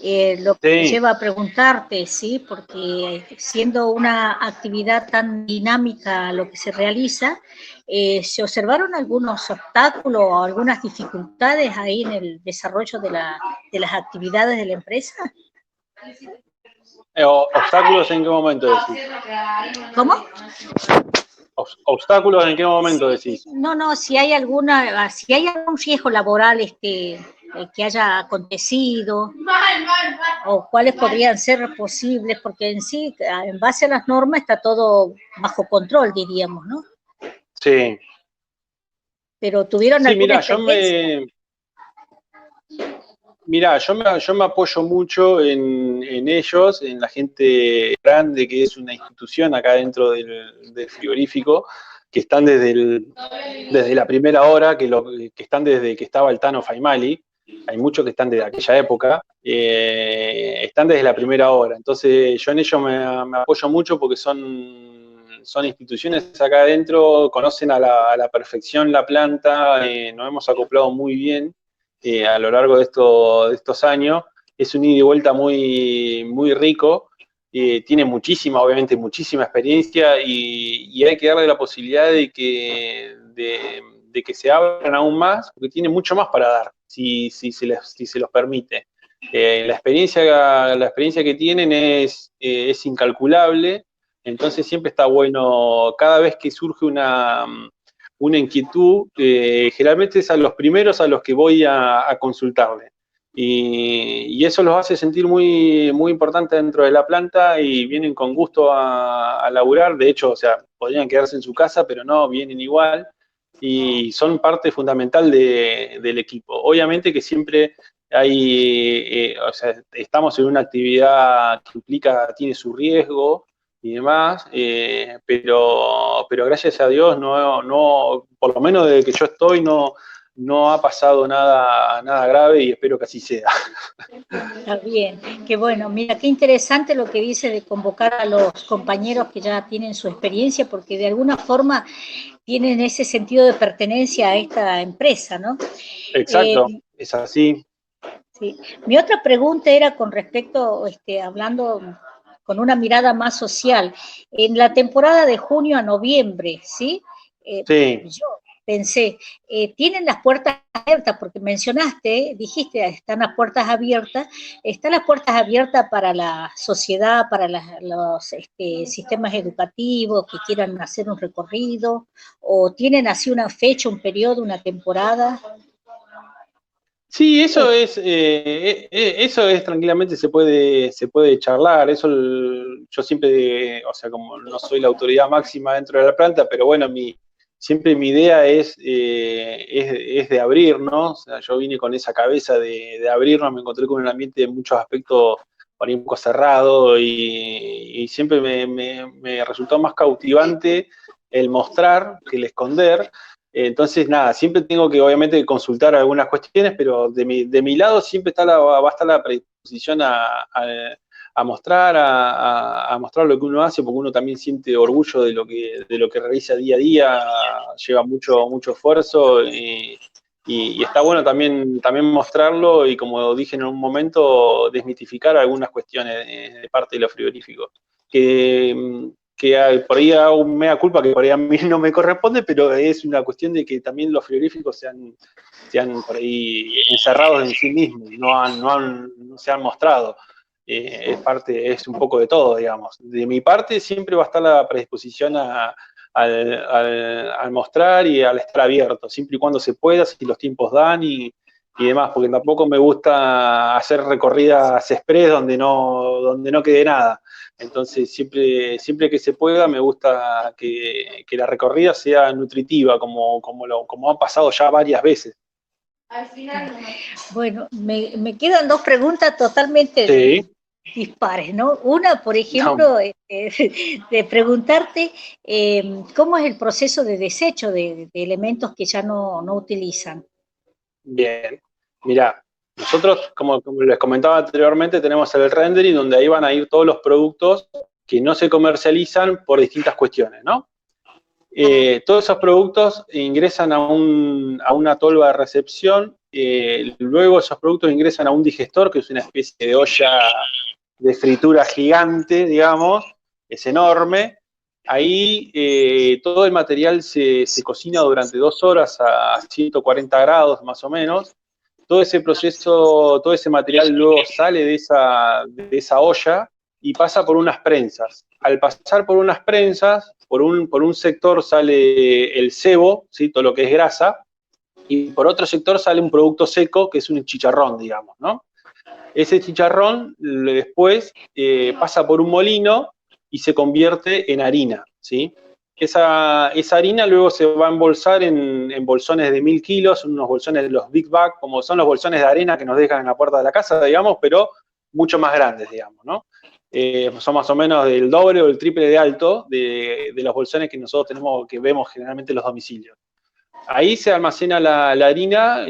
Lo que me lleva a preguntarte, ¿sí? Porque siendo una actividad tan dinámica lo que se realiza, ¿se observaron algunos obstáculos o algunas dificultades ahí en el desarrollo de las actividades de la empresa? ¿Obstáculos en qué momento decís? ¿Cómo? ¿Obstáculos en qué momento decís? No, si hay algún riesgo laboral que haya acontecido, o cuáles podrían ser posibles, porque en sí, en base a las normas, está todo bajo control, diríamos, ¿no? Sí. Pero ¿tuvieron alguna experiencia? Yo me apoyo mucho en ellos, en la gente grande, que es una institución acá dentro del frigorífico, que están desde la primera hora, que están desde que estaba el Tano Faimali. hay muchos que están desde aquella época, están desde la primera hora. Entonces yo en ello me apoyo mucho porque son instituciones acá adentro, conocen a la perfección la planta, nos hemos acoplado muy bien a lo largo de estos años. Es un ida y vuelta muy, muy rico, tiene obviamente muchísima experiencia y hay que darle la posibilidad de que se abran aún más, porque tiene mucho más para dar, si se los permite. La experiencia que tienen es incalculable. Entonces siempre está bueno, cada vez que surge una inquietud, generalmente es a los primeros a los que voy a consultarle. Y eso los hace sentir muy, muy importantes dentro de la planta y vienen con gusto a laburar. De hecho, o sea, podrían quedarse en su casa, pero no, vienen igual y son parte fundamental del equipo. Obviamente que siempre o sea, estamos en una actividad que tiene su riesgo y demás, pero gracias a Dios por lo menos desde que yo estoy no ha pasado nada grave y espero que así sea. Está bien, qué bueno. Mira, qué interesante lo que dice de convocar a los compañeros que ya tienen su experiencia, porque de alguna forma tienen ese sentido de pertenencia a esta empresa, ¿no? Exacto, es así. Sí. Mi otra pregunta era con respecto, hablando con una mirada más social, en la temporada de junio a noviembre, ¿sí? Sí. Yo pensé, tienen las puertas abiertas, porque dijiste, están las puertas abiertas para la sociedad, para los sistemas educativos que quieran hacer un recorrido, o tienen así una fecha, un periodo, una temporada. Sí, eso es tranquilamente se puede charlar. Eso yo siempre, o sea, como no soy la autoridad máxima dentro de la planta, pero bueno, siempre mi idea es de abrir, ¿no? O sea, yo vine con esa cabeza de abrirnos, me encontré con un ambiente de muchos aspectos por ahí un poco cerrado y siempre me resultó más cautivante el mostrar que el esconder. Entonces, nada, siempre tengo que obviamente consultar algunas cuestiones, pero de mi lado siempre va a estar la predisposición a mostrar, a mostrar lo que uno hace, porque uno también siente orgullo de lo que realiza día a día, lleva mucho esfuerzo y está bueno también mostrarlo y, como dije en un momento, desmitificar algunas cuestiones de parte de los frigoríficos. Que por ahí hago un mea culpa que por ahí a mí no me corresponde, pero es una cuestión de que también los frigoríficos se han por ahí encerrados en sí mismos, no se han mostrado. Es un poco de todo, digamos. De mi parte siempre va a estar la predisposición al mostrar y al estar abierto, siempre y cuando se pueda, si los tiempos dan y demás, porque tampoco me gusta hacer recorridas express donde no quede nada. Entonces, siempre que se pueda, me gusta que la recorrida sea nutritiva, como ha pasado ya varias veces. Bueno, me quedan dos preguntas totalmente dispares, ¿no? Una, por ejemplo, de preguntarte cómo es el proceso de desecho de elementos que ya no utilizan. Bien, mirá, nosotros, como les comentaba anteriormente, tenemos el rendering donde ahí van a ir todos los productos que no se comercializan por distintas cuestiones, ¿no? Todos esos productos ingresan a una tolva de recepción, luego esos productos ingresan a un digestor, que es una especie de olla de fritura gigante, digamos, es enorme. Ahí todo el material se cocina durante 2 horas a 140 grados más o menos. Todo ese proceso, todo ese material luego sale de esa olla y pasa por unas prensas. Al pasar por unas prensas, por un sector sale el sebo, ¿sí? Todo lo que es grasa, y por otro sector sale un producto seco, que es un chicharrón, digamos, ¿no? Ese chicharrón después pasa por un molino y se convierte en harina, ¿sí? Esa harina luego se va a embolsar en bolsones de 1000 kilos, unos bolsones de los Big Bag, como son los bolsones de arena que nos dejan en la puerta de la casa, digamos, pero mucho más grandes, digamos, ¿no? Son más o menos del doble o el triple de alto de los bolsones que nosotros tenemos, que vemos generalmente en los domicilios. ahí se almacena la harina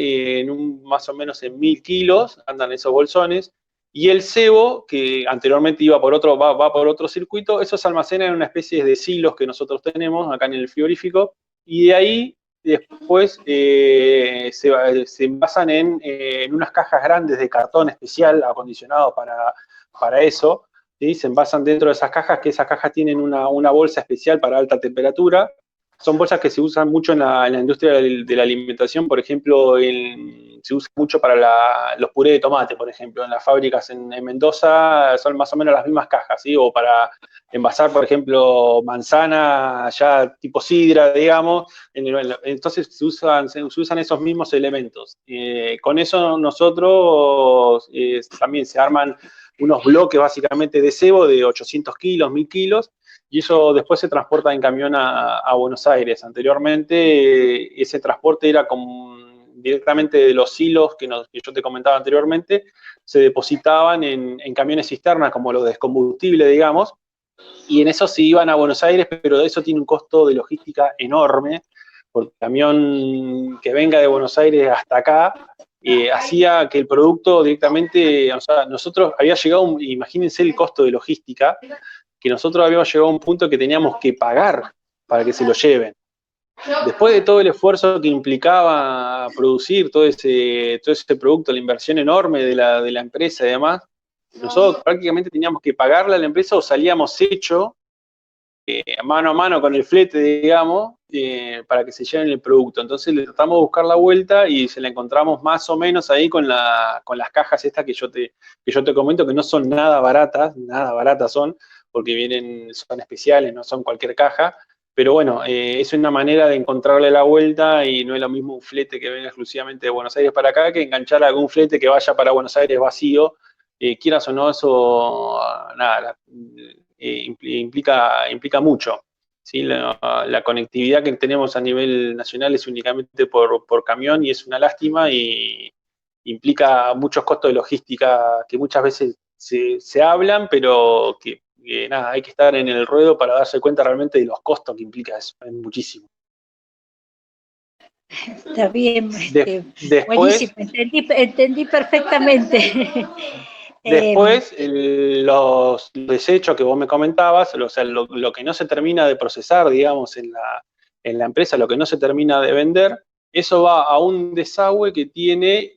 más o menos en 1000 kilos, andan esos bolsones, y el cebo, que anteriormente iba por va por otro circuito, eso se almacena en una especie de silos que nosotros tenemos acá en el frigorífico, y de ahí después se envasan en unas cajas grandes de cartón especial acondicionado para eso, ¿sí? Se envasan dentro de esas cajas, que esas cajas tienen una bolsa especial para alta temperatura. Son bolsas que se usan mucho en la industria de la alimentación, por ejemplo, se usa mucho para los purés de tomate, por ejemplo, en las fábricas en Mendoza son más o menos las mismas cajas, ¿sí? O para envasar, por ejemplo, manzana ya tipo sidra, digamos, entonces se usan esos mismos elementos. Con eso nosotros también se arman unos bloques básicamente de cebo de 800 kilos, 1000 kilos, y eso después se transporta en camión a Buenos Aires. Anteriormente ese transporte era directamente de los silos que yo te comentaba anteriormente, se depositaban en camiones cisternas como los de combustible, digamos, y en eso se iban a Buenos Aires, pero eso tiene un costo de logística enorme, porque el camión que venga de Buenos Aires hasta acá hacía que el producto directamente, o sea, nosotros había llegado, imagínense el costo de logística, que nosotros habíamos llegado a un punto que teníamos que pagar para que se lo lleven. Después de todo el esfuerzo que implicaba producir todo ese producto, la inversión enorme de la empresa y demás, nosotros prácticamente teníamos que pagarle a la empresa o salíamos hecho mano a mano con el flete, digamos, para que se lleven el producto. Entonces le tratamos de buscar la vuelta y se la encontramos más o menos ahí con las cajas estas que yo te comento, que no son nada baratas son, porque son especiales, no son cualquier caja. Pero bueno, es una manera de encontrarle la vuelta y no es lo mismo un flete que venga exclusivamente de Buenos Aires para acá que enganchar algún flete que vaya para Buenos Aires vacío. Quieras o no, eso nada, implica mucho. ¿Sí? La conectividad que tenemos a nivel nacional es únicamente por camión y es una lástima y implica muchos costos de logística que muchas veces se hablan, pero que nada, hay que estar en el ruedo para darse cuenta realmente de los costos que implica eso, es muchísimo. Está bien, después, buenísimo, entendí perfectamente. Después, los desechos que vos me comentabas, o sea, lo que no se termina de procesar, digamos, en la empresa, lo que no se termina de vender, eso va a un desagüe que tienen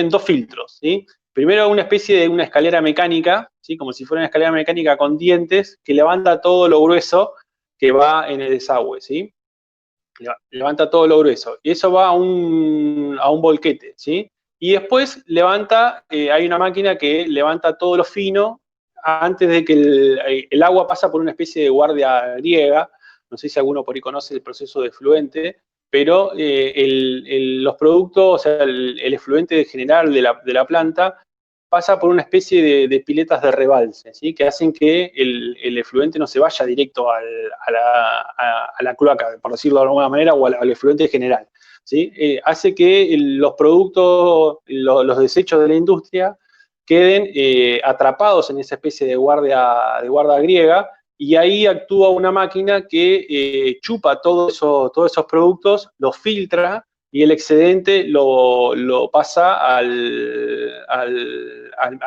dos filtros, ¿sí? Primero una especie de una escalera mecánica, ¿sí? Como si fuera una escalera mecánica con dientes, que levanta todo lo grueso que va en el desagüe, ¿sí? Levanta todo lo grueso. Y eso va a un volquete, ¿sí? Y después hay una máquina que levanta todo lo fino antes de que el agua pasa por una especie de guardia griega. No sé si alguno por ahí conoce el proceso de efluente, pero los productos, o sea, el efluente general de la planta pasa por una especie de piletas de rebalse, ¿sí? Que hacen que el efluente no se vaya directo a la cloaca, por decirlo de alguna manera, o al efluente general. ¿Sí? Hace que los productos, los desechos de la industria queden atrapados en esa especie de guardia griega, y ahí actúa una máquina que chupa todos esos productos, los filtra, y el excedente lo pasa al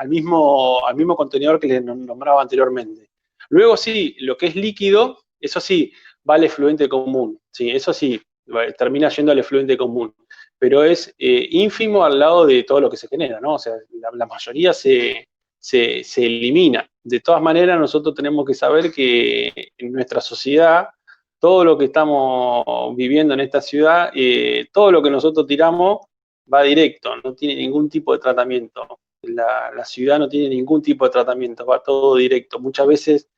mismo contenedor que les nombraba anteriormente. Luego sí, lo que es líquido, eso sí, va al efluente común, ¿sí? Eso sí, termina yendo al efluente común, pero es ínfimo al lado de todo lo que se genera, ¿no? O sea, la mayoría se elimina. De todas maneras, nosotros tenemos que saber que en nuestra sociedad, todo lo que estamos viviendo en esta ciudad, todo lo que nosotros tiramos va directo, no tiene ningún tipo de tratamiento. La ciudad no tiene ningún tipo de tratamiento, va todo directo. Muchas veces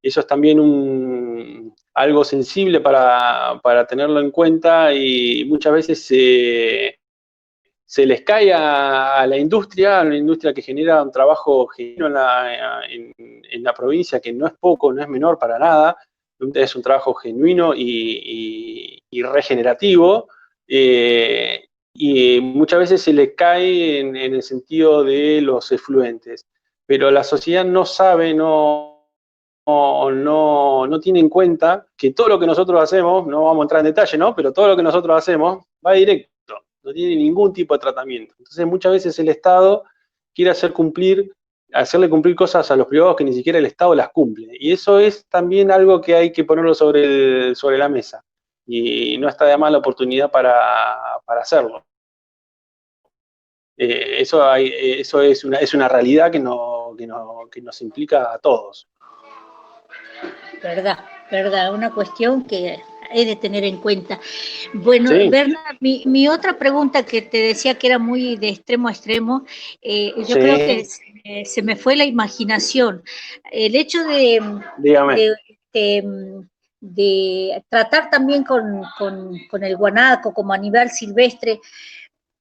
eso es también algo sensible para tenerlo en cuenta, y muchas veces se les cae a la industria que genera un trabajo genuino en la provincia, que no es poco, no es menor para nada, es un trabajo genuino y regenerativo, y muchas veces se les cae en el sentido de los efluentes, pero la sociedad no sabe, no no tiene en cuenta que todo lo que nosotros hacemos, no vamos a entrar en detalle, ¿no? Pero todo lo que nosotros hacemos va directo, no tiene ningún tipo de tratamiento. Entonces muchas veces el Estado quiere hacerle cumplir cosas a los privados que ni siquiera el Estado las cumple. Y eso es también algo que hay que ponerlo sobre la mesa. Y no está de más la oportunidad para hacerlo. Eso es una realidad que nos implica a todos. Verdad, una cuestión que he de tener en cuenta. Bueno, Sí. Bernard, mi otra pregunta que te decía que era muy de extremo a extremo, yo Sí. creo que se me fue la imaginación. El hecho Dígame. de tratar también con el guanaco como animal silvestre.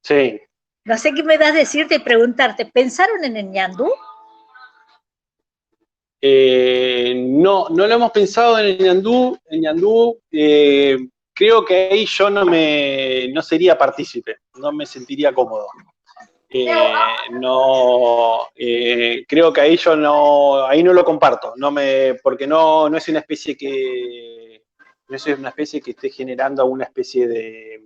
Sí. No sé qué me das decirte y preguntarte, ¿pensaron en el ñandú? No lo hemos pensado en el ñandú. El ñandú, creo que ahí yo no sería partícipe, no me sentiría cómodo. Creo que ahí ahí no lo comparto, porque no es una especie que esté generando alguna especie de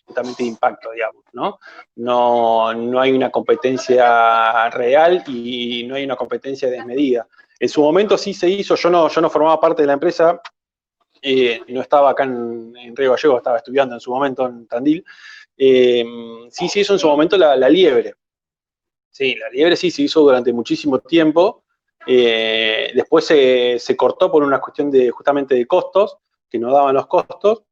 justamente de impacto, digamos, ¿no? No hay una competencia real y no hay una competencia desmedida. En su momento sí se hizo, yo no formaba parte de la empresa, no estaba acá en Río Gallegos, estaba estudiando en su momento en Tandil. Sí se hizo en su momento la liebre. Sí, la liebre sí se hizo durante muchísimo tiempo. Después se cortó por una cuestión justamente de costos, que no daban los costos.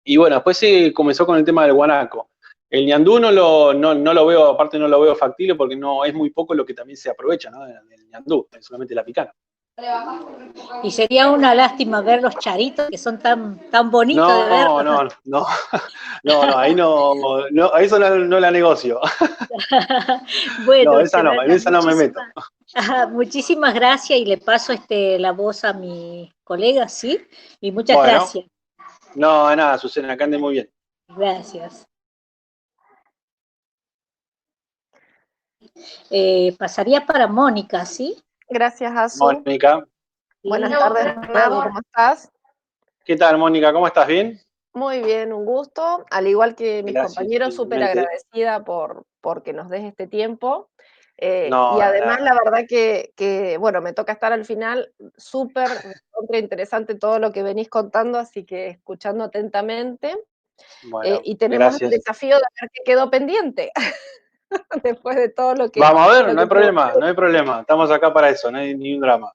Y bueno, después se comenzó con el tema del guanaco. El ñandú no lo veo, aparte no lo veo factible porque no es muy poco lo que también se aprovecha, ¿no? Del ñandú, es solamente la picana. Y sería una lástima ver los charitos que son tan bonitos de ver. No, ahí eso no la negocio. Bueno, no, esa no me meto. Muchísimas gracias y le paso la voz a mi colega, ¿sí? Y muchas Bueno, gracias. No, nada, Susana, que ande muy bien. Gracias. Pasaría para Mónica, ¿sí? Gracias, Azu. Mónica. Buenas tardes, Bernardo, ¿cómo estás? ¿Qué tal, Mónica? ¿Cómo estás? ¿Bien? Muy bien, un gusto. Al igual que mis compañeros, súper agradecida por que nos des este tiempo. Y además, la verdad que, bueno, me toca estar al final, súper interesante todo lo que venís contando, así que escuchando atentamente. Bueno, y tenemos gracias. el desafío de ver qué quedó pendiente. Después de todo lo que... Vamos a ver, no hay problema. Estamos acá para eso, no hay ni un drama.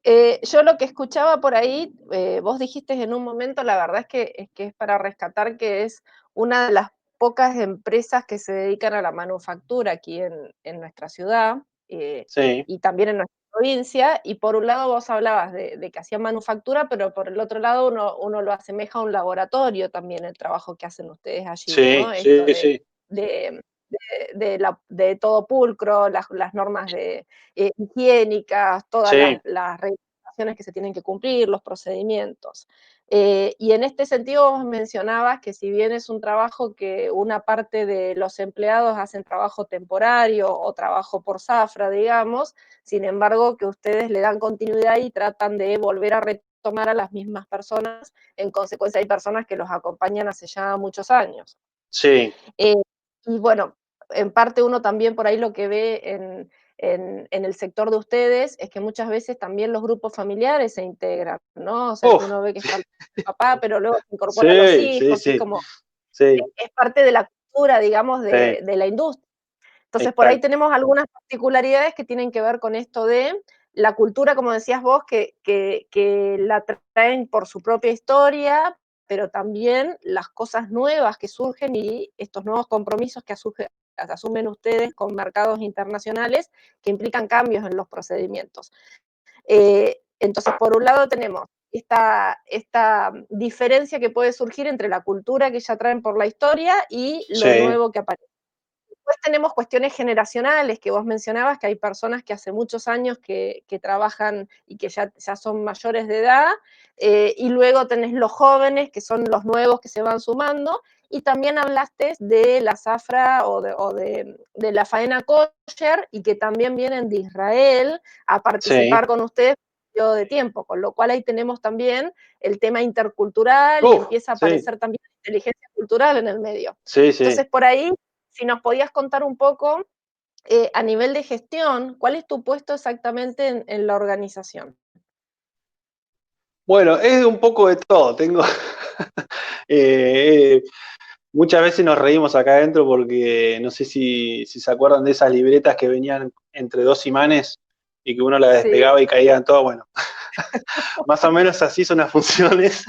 Yo lo que escuchaba por ahí, vos dijiste en un momento, la verdad es que es para rescatar que es una de las pocas empresas que se dedican a la manufactura aquí en nuestra ciudad Sí. y también en nuestra provincia. Y por un lado vos hablabas de que hacían manufactura, pero por el otro lado uno lo asemeja a un laboratorio también el trabajo que hacen ustedes allí, Sí, ¿no? sí. De todo pulcro, las normas higiénicas, todas las regulaciones que se tienen que cumplir, los procedimientos. Y en este sentido vos mencionabas que si bien es un trabajo que una parte de los empleados hacen trabajo temporario o trabajo por zafra, digamos, sin embargo que ustedes le dan continuidad y tratan de volver a retomar a las mismas personas, en consecuencia hay personas que los acompañan hace ya muchos años. Sí. Y bueno, en parte uno también por ahí lo que ve en el sector de ustedes es que muchas veces también los grupos familiares se integran, ¿no? O sea, que uno ve que está el papá, pero luego se incorporan los hijos, sí. Es como, es parte de la cultura, digamos, de la industria. Entonces, Exacto. por ahí tenemos algunas particularidades que tienen que ver con esto de la cultura, como decías vos, que la traen por su propia historia, pero también las cosas nuevas que surgen y estos nuevos compromisos que asumen ustedes con mercados internacionales que implican cambios en los procedimientos. Entonces, por un lado tenemos esta diferencia que puede surgir entre la cultura que ya traen por la historia y lo nuevo que aparece. Después tenemos cuestiones generacionales que vos mencionabas, que hay personas que hace muchos años que trabajan y que ya son mayores de edad, y luego tenés los jóvenes, que son los nuevos que se van sumando, y también hablaste de la zafra o de la faena kosher, y que también vienen de Israel a participar con ustedes periodo de tiempo, con lo cual ahí tenemos también el tema intercultural y empieza a aparecer también la inteligencia cultural en el medio. Sí, sí. Entonces, por ahí, si nos podías contar un poco, a nivel de gestión, ¿cuál es tu puesto exactamente en la organización? Bueno, es un poco de todo. Tengo muchas veces nos reímos acá adentro porque no sé si se acuerdan de esas libretas que venían entre dos imanes y que uno la despegaba y caían todo. Bueno, más o menos así son las funciones.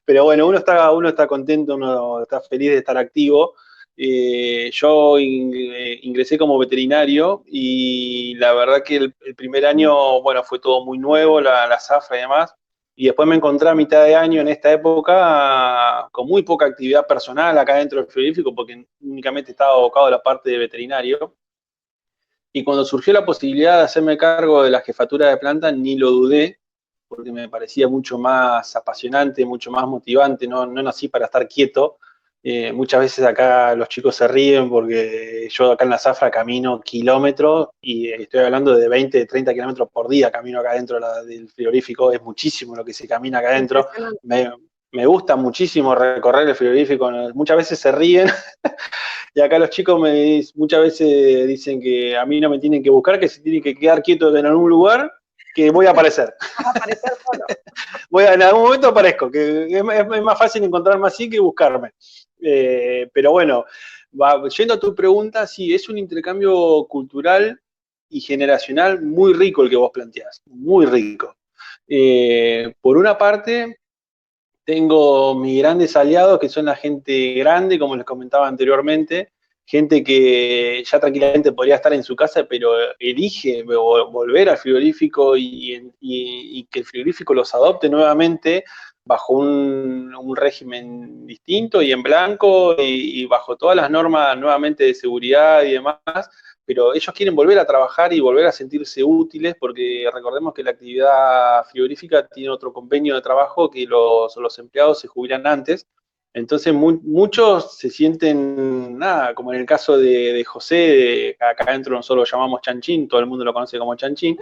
Pero bueno, uno está contento, uno está feliz de estar activo. Yo ingresé como veterinario y la verdad que el primer año, bueno, fue todo muy nuevo, la zafra y demás. Y después me encontré a mitad de año en esta época con muy poca actividad personal acá dentro del frigorífico porque únicamente estaba abocado a la parte de veterinario. Y cuando surgió la posibilidad de hacerme cargo de la jefatura de planta, ni lo dudé, porque me parecía mucho más apasionante, mucho más motivante, no nací para estar quieto. Muchas veces acá los chicos se ríen porque yo acá en la zafra camino kilómetros y estoy hablando de 20, 30 kilómetros por día camino acá dentro del frigorífico, es muchísimo lo que se camina acá adentro. Me gusta muchísimo recorrer el frigorífico, muchas veces se ríen y acá los chicos muchas veces dicen que a mí no me tienen que buscar, que se tienen que quedar quietos en algún lugar, que voy a aparecer. Vas a aparecer solo. En algún momento aparezco, que es más fácil encontrarme así que buscarme. Pero bueno, yendo a tu pregunta, sí, es un intercambio cultural y generacional muy rico el que vos planteás, muy rico. Por una parte, tengo mis grandes aliados, que son la gente grande, como les comentaba anteriormente, gente que ya tranquilamente podría estar en su casa, pero elige volver al frigorífico y que el frigorífico los adopte nuevamente bajo un régimen distinto y en blanco y bajo todas las normas nuevamente de seguridad y demás, pero ellos quieren volver a trabajar y volver a sentirse útiles porque recordemos que la actividad frigorífica tiene otro convenio de trabajo que los empleados se jubilan antes. Entonces muchos se sienten, nada, como en el caso de José, acá adentro nosotros lo llamamos Chanchín, todo el mundo lo conoce como Chanchín.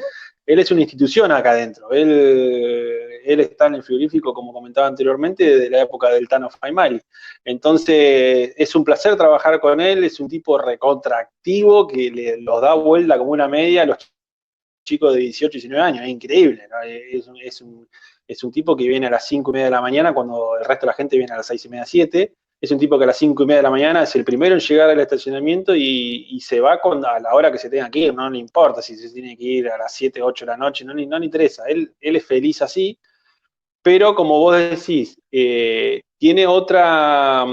Él es una institución acá adentro, él está en el frigorífico, como comentaba anteriormente, desde la época del Tano Faimali. Entonces es un placer trabajar con él, es un tipo recontraactivo que los da vuelta como una media a los chicos de 18, 19 años, es increíble, ¿no? Es un tipo que viene a las 5:30 de la mañana cuando el resto de la gente viene a las 6:30, 7. Es un tipo que a las 5:30 de la mañana es el primero en llegar al estacionamiento y se va a la hora que se tenga que ir, no le importa si se tiene que ir a las 7, 8 de la noche, no le interesa, él es feliz así, pero como vos decís, tiene otra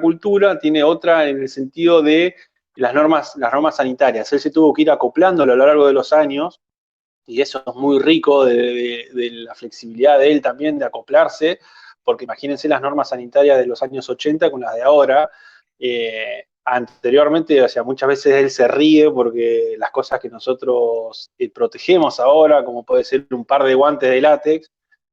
cultura, tiene otra en el sentido de las normas sanitarias. Él se tuvo que ir acoplando a lo largo de los años, y eso es muy rico de la flexibilidad de él también, de acoplarse, porque imagínense las normas sanitarias de los años 80 con las de ahora. Anteriormente, o sea, muchas veces él se ríe porque las cosas que nosotros protegemos ahora, como puede ser un par de guantes de látex,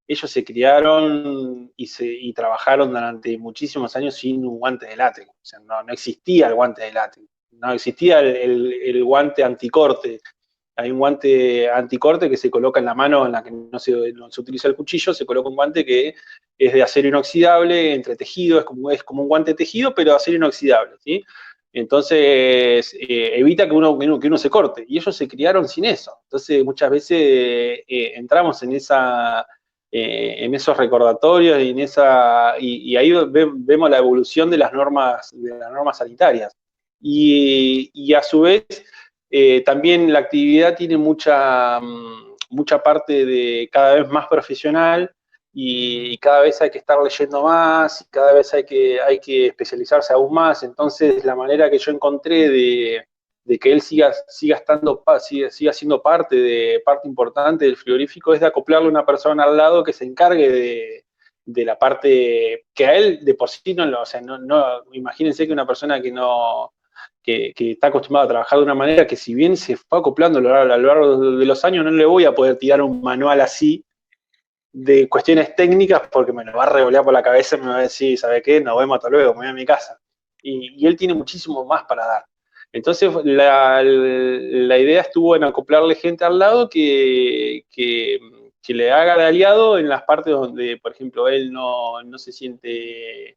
ellos se criaron y trabajaron durante muchísimos años sin un guante de látex. O sea, no existía el guante de látex, no existía el guante anticorte. Hay un guante anticorte que se coloca en la mano en la que no se utiliza el cuchillo, se coloca un guante que es de acero inoxidable, entretejido, es como un guante tejido, pero de acero inoxidable, ¿sí? Entonces, evita que uno se corte, y ellos se criaron sin eso. Entonces, muchas veces entramos en esos recordatorios y ahí vemos la evolución de las normas sanitarias. Y a su vez, también la actividad tiene mucha parte de cada vez más profesional y cada vez hay que estar leyendo más y cada vez hay que especializarse aún más. Entonces, la manera que yo encontré de que él siga siendo parte importante del frigorífico es de acoplarle a una persona al lado que se encargue de la parte que a él de por sí no, o sea, imagínense que una persona que está acostumbrado a trabajar de una manera que si bien se fue acoplando a lo largo de los años, no le voy a poder tirar un manual así de cuestiones técnicas porque me lo va a revolear por la cabeza y me va a decir, ¿sabe qué? Nos vemos hasta luego, me voy a mi casa. Y él tiene muchísimo más para dar. Entonces la idea estuvo en acoplarle gente al lado que le haga de aliado en las partes donde, por ejemplo, él no se siente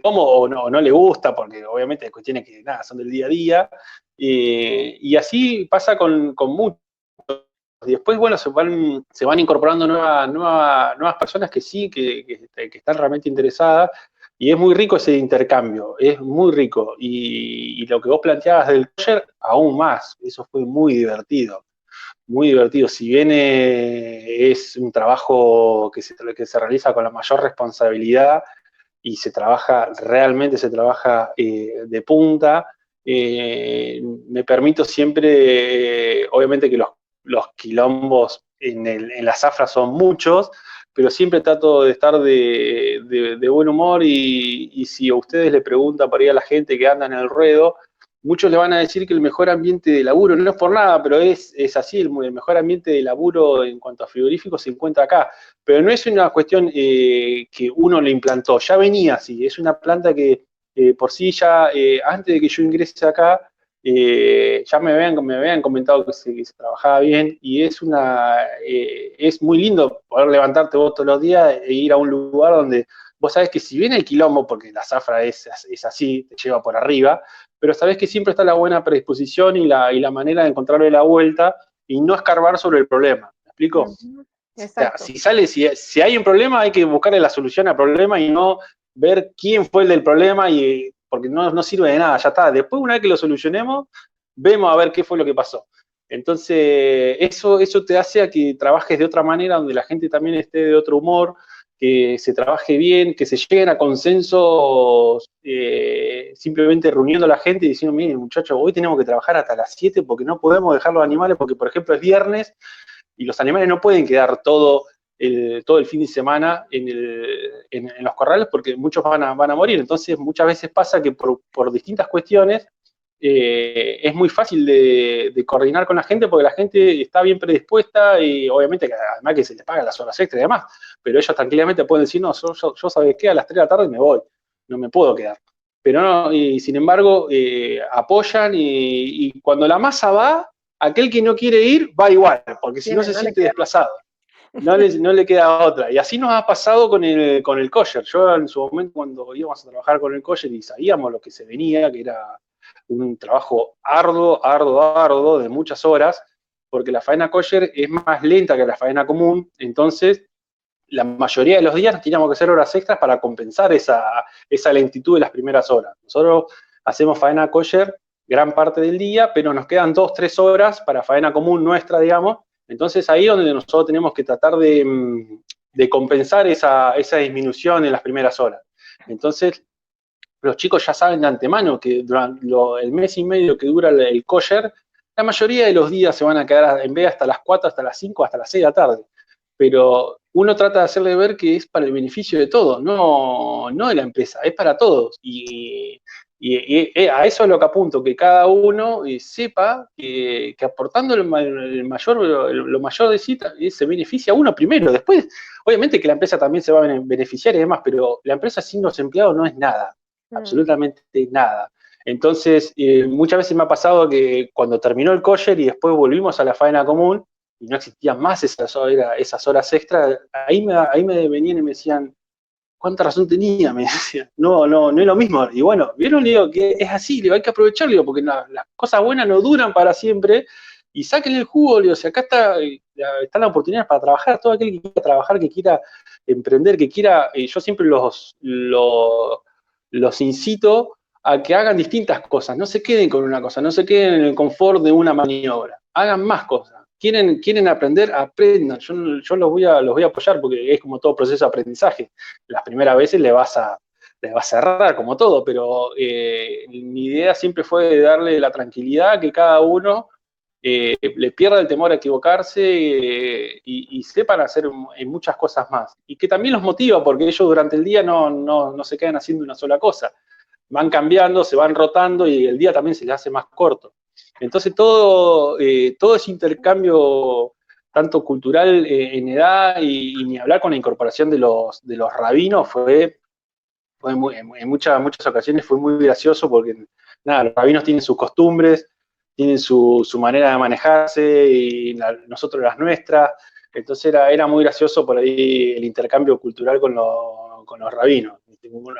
cómodo o no le gusta, porque obviamente hay cuestiones que nada, son del día a día, y así pasa con muchos. Y después, bueno, se van incorporando nuevas personas que sí, que están realmente interesadas, y es muy rico ese intercambio, es muy rico. Y lo que vos planteabas del kosher, aún más, eso fue muy divertido. Muy divertido, si bien es un trabajo que se realiza con la mayor responsabilidad y realmente se trabaja de punta, me permito siempre, obviamente que los quilombos en la zafra son muchos, pero siempre trato de estar de buen humor y si a ustedes le preguntan por ahí a la gente que anda en el ruedo, muchos le van a decir que el mejor ambiente de laburo, no es por nada, pero es así, el mejor ambiente de laburo en cuanto a frigoríficos se encuentra acá. Pero no es una cuestión que uno le implantó, ya venía así, es una planta que por sí ya, antes de que yo ingrese acá, ya me habían comentado que se trabajaba bien y es muy lindo poder levantarte vos todos los días e ir a un lugar donde vos sabés que si viene el quilombo, porque la zafra es así, te lleva por arriba, pero sabés que siempre está la buena predisposición y la manera de encontrarle la vuelta y no escarbar sobre el problema. ¿Me explico? Exacto. O sea, si hay un problema, hay que buscarle la solución al problema y no ver quién fue el del problema, porque no sirve de nada, ya está. Después, una vez que lo solucionemos, vemos a ver qué fue lo que pasó. Entonces, eso te hace a que trabajes de otra manera, donde la gente también esté de otro humor, que se trabaje bien, que se lleguen a consensos simplemente reuniendo a la gente y diciendo, miren muchachos, hoy tenemos que trabajar hasta las 7 porque no podemos dejar los animales, porque por ejemplo es viernes y los animales no pueden quedar todo el fin de semana en los corrales porque muchos van a morir. Entonces muchas veces pasa que por distintas cuestiones es muy fácil de coordinar con la gente porque la gente está bien predispuesta y obviamente además que se les pagan las horas extra y demás, pero ellos tranquilamente pueden decir, no, yo ¿sabes qué? A las 3 de la tarde me voy, no me puedo quedar. Pero no, y sin embargo apoyan y cuando la masa va, aquel que no quiere ir va igual, porque si no se siente desplazado. No le queda otra. Y así nos ha pasado con el kosher. Yo en su momento cuando íbamos a trabajar con el kosher y sabíamos lo que se venía, que era un trabajo arduo, de muchas horas, porque la faena kosher es más lenta que la faena común, entonces la mayoría de los días teníamos que hacer horas extras para compensar esa lentitud de las primeras horas. Nosotros hacemos faena kosher gran parte del día, pero nos quedan 2-3 horas para faena común nuestra, digamos. Entonces ahí es donde nosotros tenemos que tratar de compensar esa disminución en las primeras horas. Entonces los chicos ya saben de antemano que durante el mes y medio que dura el kosher, la mayoría de los días se van a quedar en vez hasta las 4, hasta las 5, hasta las 6 de la tarde. Pero uno trata de hacerle ver que es para el beneficio de todos, no de la empresa, es para todos. Y a eso es lo que apunto, que cada uno sepa que aportando lo mayor de sí se beneficia a uno primero. Después, obviamente que la empresa también se va a beneficiar y demás, pero la empresa sin los empleados no es nada, absolutamente nada. Entonces, muchas veces me ha pasado que cuando terminó el kosher y después volvimos a la faena común, y no existían más esas horas extras, ahí me venían y me decían, ¿cuánta razón tenía? Me decían, no es lo mismo. Y bueno, vieron, le digo, que es así, hay que aprovecharlo, porque las cosas buenas no duran para siempre, y saquen el jugo, le digo, si acá está la oportunidad para trabajar, todo aquel que quiera trabajar, que quiera emprender, que quiera, yo siempre los incito a que hagan distintas cosas, no se queden con una cosa, no se queden en el confort de una maniobra, hagan más cosas. ¿Quieren aprender? Aprendan. Yo los voy a apoyar porque es como todo proceso de aprendizaje. Las primeras veces les vas a errar como todo, pero mi idea siempre fue darle la tranquilidad que cada uno le pierda el temor a equivocarse y sepan hacer muchas cosas más. Y que también los motiva porque ellos durante el día no se quedan haciendo una sola cosa. Van cambiando, se van rotando y el día también se les hace más corto. Entonces todo ese intercambio tanto cultural en edad y ni hablar con la incorporación de los rabinos fue en muchas ocasiones fue muy gracioso porque nada, los rabinos tienen sus costumbres, tienen su manera de manejarse y nosotros las nuestras. Entonces era muy gracioso por ahí el intercambio cultural con los rabinos.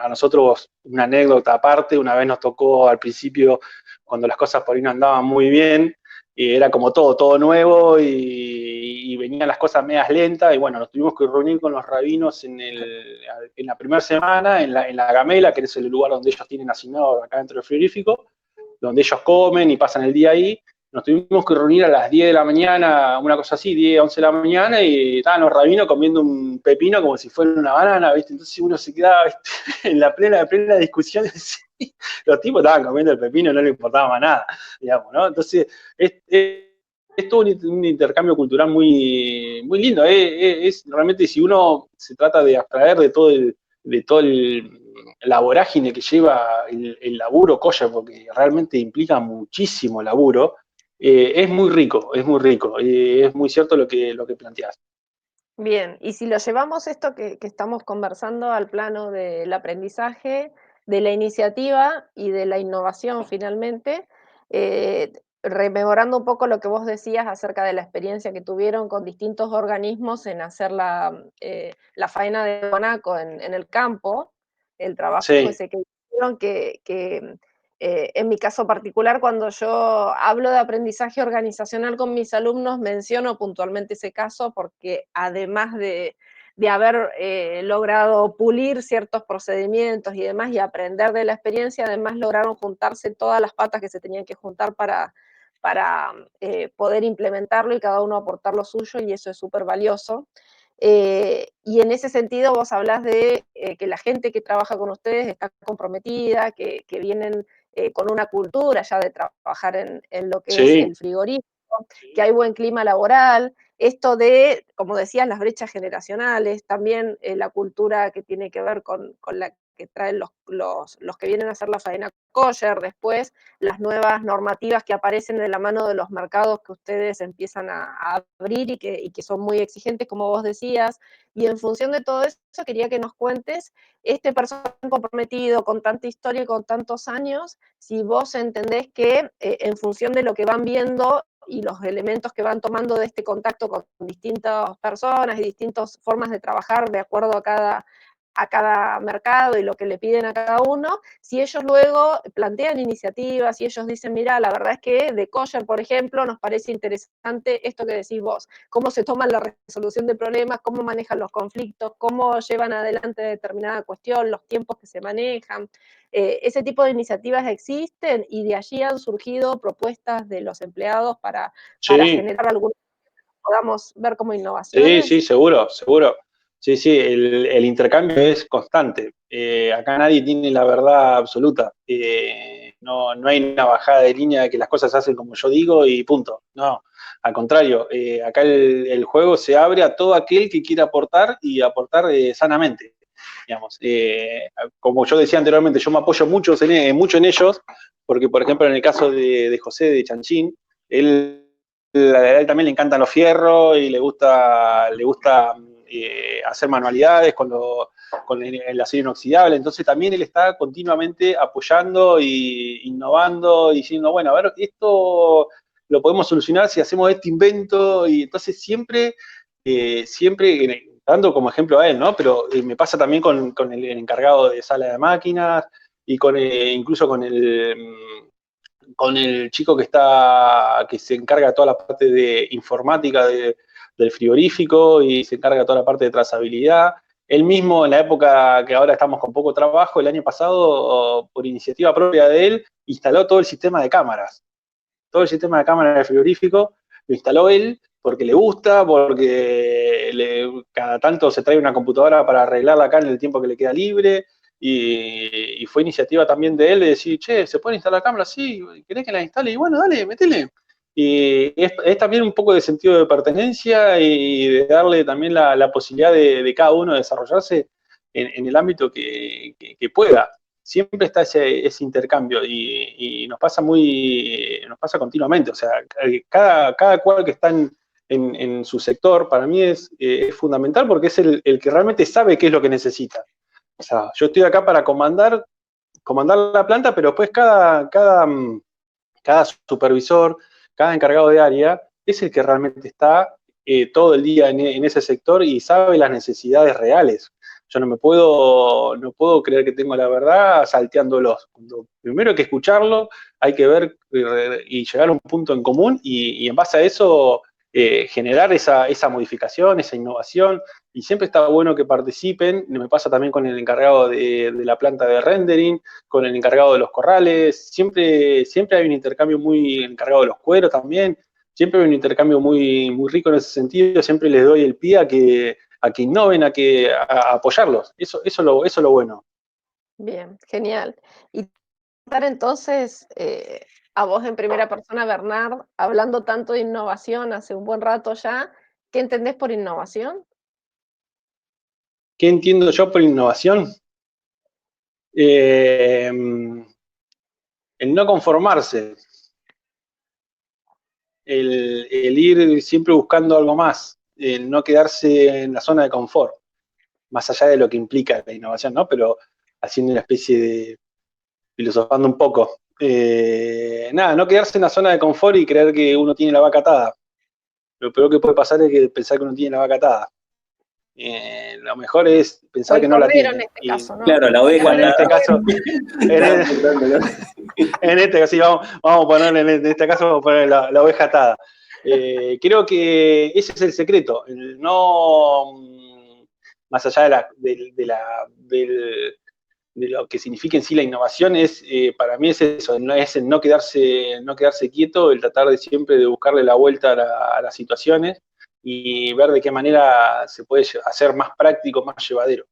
A nosotros, una anécdota aparte, una vez nos tocó al principio, cuando las cosas por ahí no andaban muy bien, y era como todo nuevo y venían las cosas medias lentas, y bueno, nos tuvimos que reunir con los rabinos en la primera semana, en la Gamela, que es el lugar donde ellos tienen asignado acá dentro del frigorífico, donde ellos comen y pasan el día ahí. Nos tuvimos que reunir a las 10 de la mañana, una cosa así, 10, 11 de la mañana, y estaban los rabinos comiendo un pepino como si fuera una banana, ¿viste? Entonces uno se quedaba, ¿viste? En la plena discusión, los tipos estaban comiendo el pepino, no les importaba más nada, digamos, ¿no? Entonces, es todo un intercambio cultural muy lindo. Realmente, si uno se trata de abstraer de todo la vorágine que lleva el laburo kosher, porque realmente implica muchísimo laburo, es muy rico, es muy cierto lo que planteás. Bien, y si lo llevamos esto que estamos conversando al plano del aprendizaje, de la iniciativa y de la innovación finalmente, rememorando un poco lo que vos decías acerca de la experiencia que tuvieron con distintos organismos en hacer la faena de Monaco en el campo, el trabajo Sí. ese que hicieron, en mi caso particular, cuando yo hablo de aprendizaje organizacional con mis alumnos, menciono puntualmente ese caso porque además de haber logrado pulir ciertos procedimientos y demás y aprender de la experiencia, además lograron juntarse todas las patas que se tenían que juntar para poder implementarlo y cada uno aportar lo suyo, y eso es súper valioso. Y en ese sentido vos hablás de que la gente que trabaja con ustedes está comprometida, que vienen con una cultura ya de trabajar en lo que es el frigorífico, que hay buen clima laboral, esto de, como decías, las brechas generacionales, también la cultura que tiene que ver con la que traen los que vienen a hacer la faena kosher, después las nuevas normativas que aparecen de la mano de los mercados que ustedes empiezan a abrir y que son muy exigentes, como vos decías, y en función de todo eso quería que nos cuentes, este personaje comprometido con tanta historia y con tantos años, si vos entendés que en función de lo que van viendo y los elementos que van tomando de este contacto con distintas personas y distintas formas de trabajar de acuerdo a cada mercado y lo que le piden a cada uno, si ellos luego plantean iniciativas, si ellos dicen, mira, la verdad es que de kosher, por ejemplo, nos parece interesante esto que decís vos, cómo se toma la resolución de problemas, cómo manejan los conflictos, cómo llevan adelante determinada cuestión, los tiempos que se manejan. Ese tipo de iniciativas existen y de allí han surgido propuestas de los empleados para generar algo que podamos ver como innovaciones. Sí, seguro. Sí, el intercambio es constante. Acá nadie tiene la verdad absoluta. No hay una bajada de línea de que las cosas se hacen como yo digo y punto. No, al contrario, acá el juego se abre a todo aquel que quiera aportar y aportar sanamente. Digamos, como yo decía anteriormente, yo me apoyo mucho en ellos, porque por ejemplo en el caso de José de Chanchín, él también le encantan los fierros y le gusta hacer manualidades con el acero inoxidable, entonces también él está continuamente apoyando e innovando, diciendo, bueno, a ver, esto lo podemos solucionar si hacemos este invento, y entonces siempre dando como ejemplo a él, ¿no? Pero me pasa también con el encargado de sala de máquinas y incluso con el chico que se encarga de toda la parte de informática del frigorífico y se encarga de toda la parte de trazabilidad. Él mismo, en la época que ahora estamos con poco trabajo, el año pasado, por iniciativa propia de él, instaló todo el sistema de cámaras. Todo el sistema de cámaras del frigorífico lo instaló él porque le gusta, porque cada tanto se trae una computadora para arreglarla acá en el tiempo que le queda libre. Y fue iniciativa también de él de decir, che, ¿se puede instalar cámaras? Sí, ¿querés que la instale? Y bueno, dale, metele. Y es también un poco de sentido de pertenencia y de darle también la posibilidad de cada uno desarrollarse en el ámbito que pueda. Siempre está ese intercambio y nos pasa continuamente. O sea, cada cual que está en su sector, para mí es fundamental porque es el que realmente sabe qué es lo que necesita. O sea, yo estoy acá para comandar comandar la planta, pero después cada supervisor, cada encargado de área, es el que realmente está todo el día en ese sector y sabe las necesidades reales. Yo no puedo creer que tengo la verdad salteándolos. Primero hay que escucharlo, hay que ver y llegar a un punto en común y en base a eso generar esa modificación, esa innovación, y siempre está bueno que participen. Me pasa también con el encargado de la planta de rendering, con el encargado de los corrales, siempre hay un intercambio el encargado de los cueros también, siempre hay un intercambio muy, muy rico en ese sentido, siempre les doy el pie a que innoven, a apoyarlos, eso es lo bueno. Bien, genial. Y entonces, a vos en primera persona, Bernard, hablando tanto de innovación hace un buen rato ya, ¿qué entendés por innovación? ¿Qué entiendo yo por innovación? El no conformarse, el ir siempre buscando algo más, el no quedarse en la zona de confort, más allá de lo que implica la innovación, ¿no? Pero haciendo una especie de filosofando un poco. No quedarse en la zona de confort y creer que uno tiene la vaca atada. Lo peor que puede pasar es que pensar que uno tiene la vaca atada. Lo mejor es pensar que no la tiene. En este caso, ¿no? Claro, la oveja. Bueno, en este caso, en este caso, sí, vamos a poner en este caso vamos a poner la oveja atada. Creo que ese es el secreto, el no, más allá de lo que significa en sí la innovación, para mí es eso, es el no quedarse quieto, el tratar de siempre de buscarle la vuelta a las situaciones y ver de qué manera se puede hacer más práctico, más llevadero.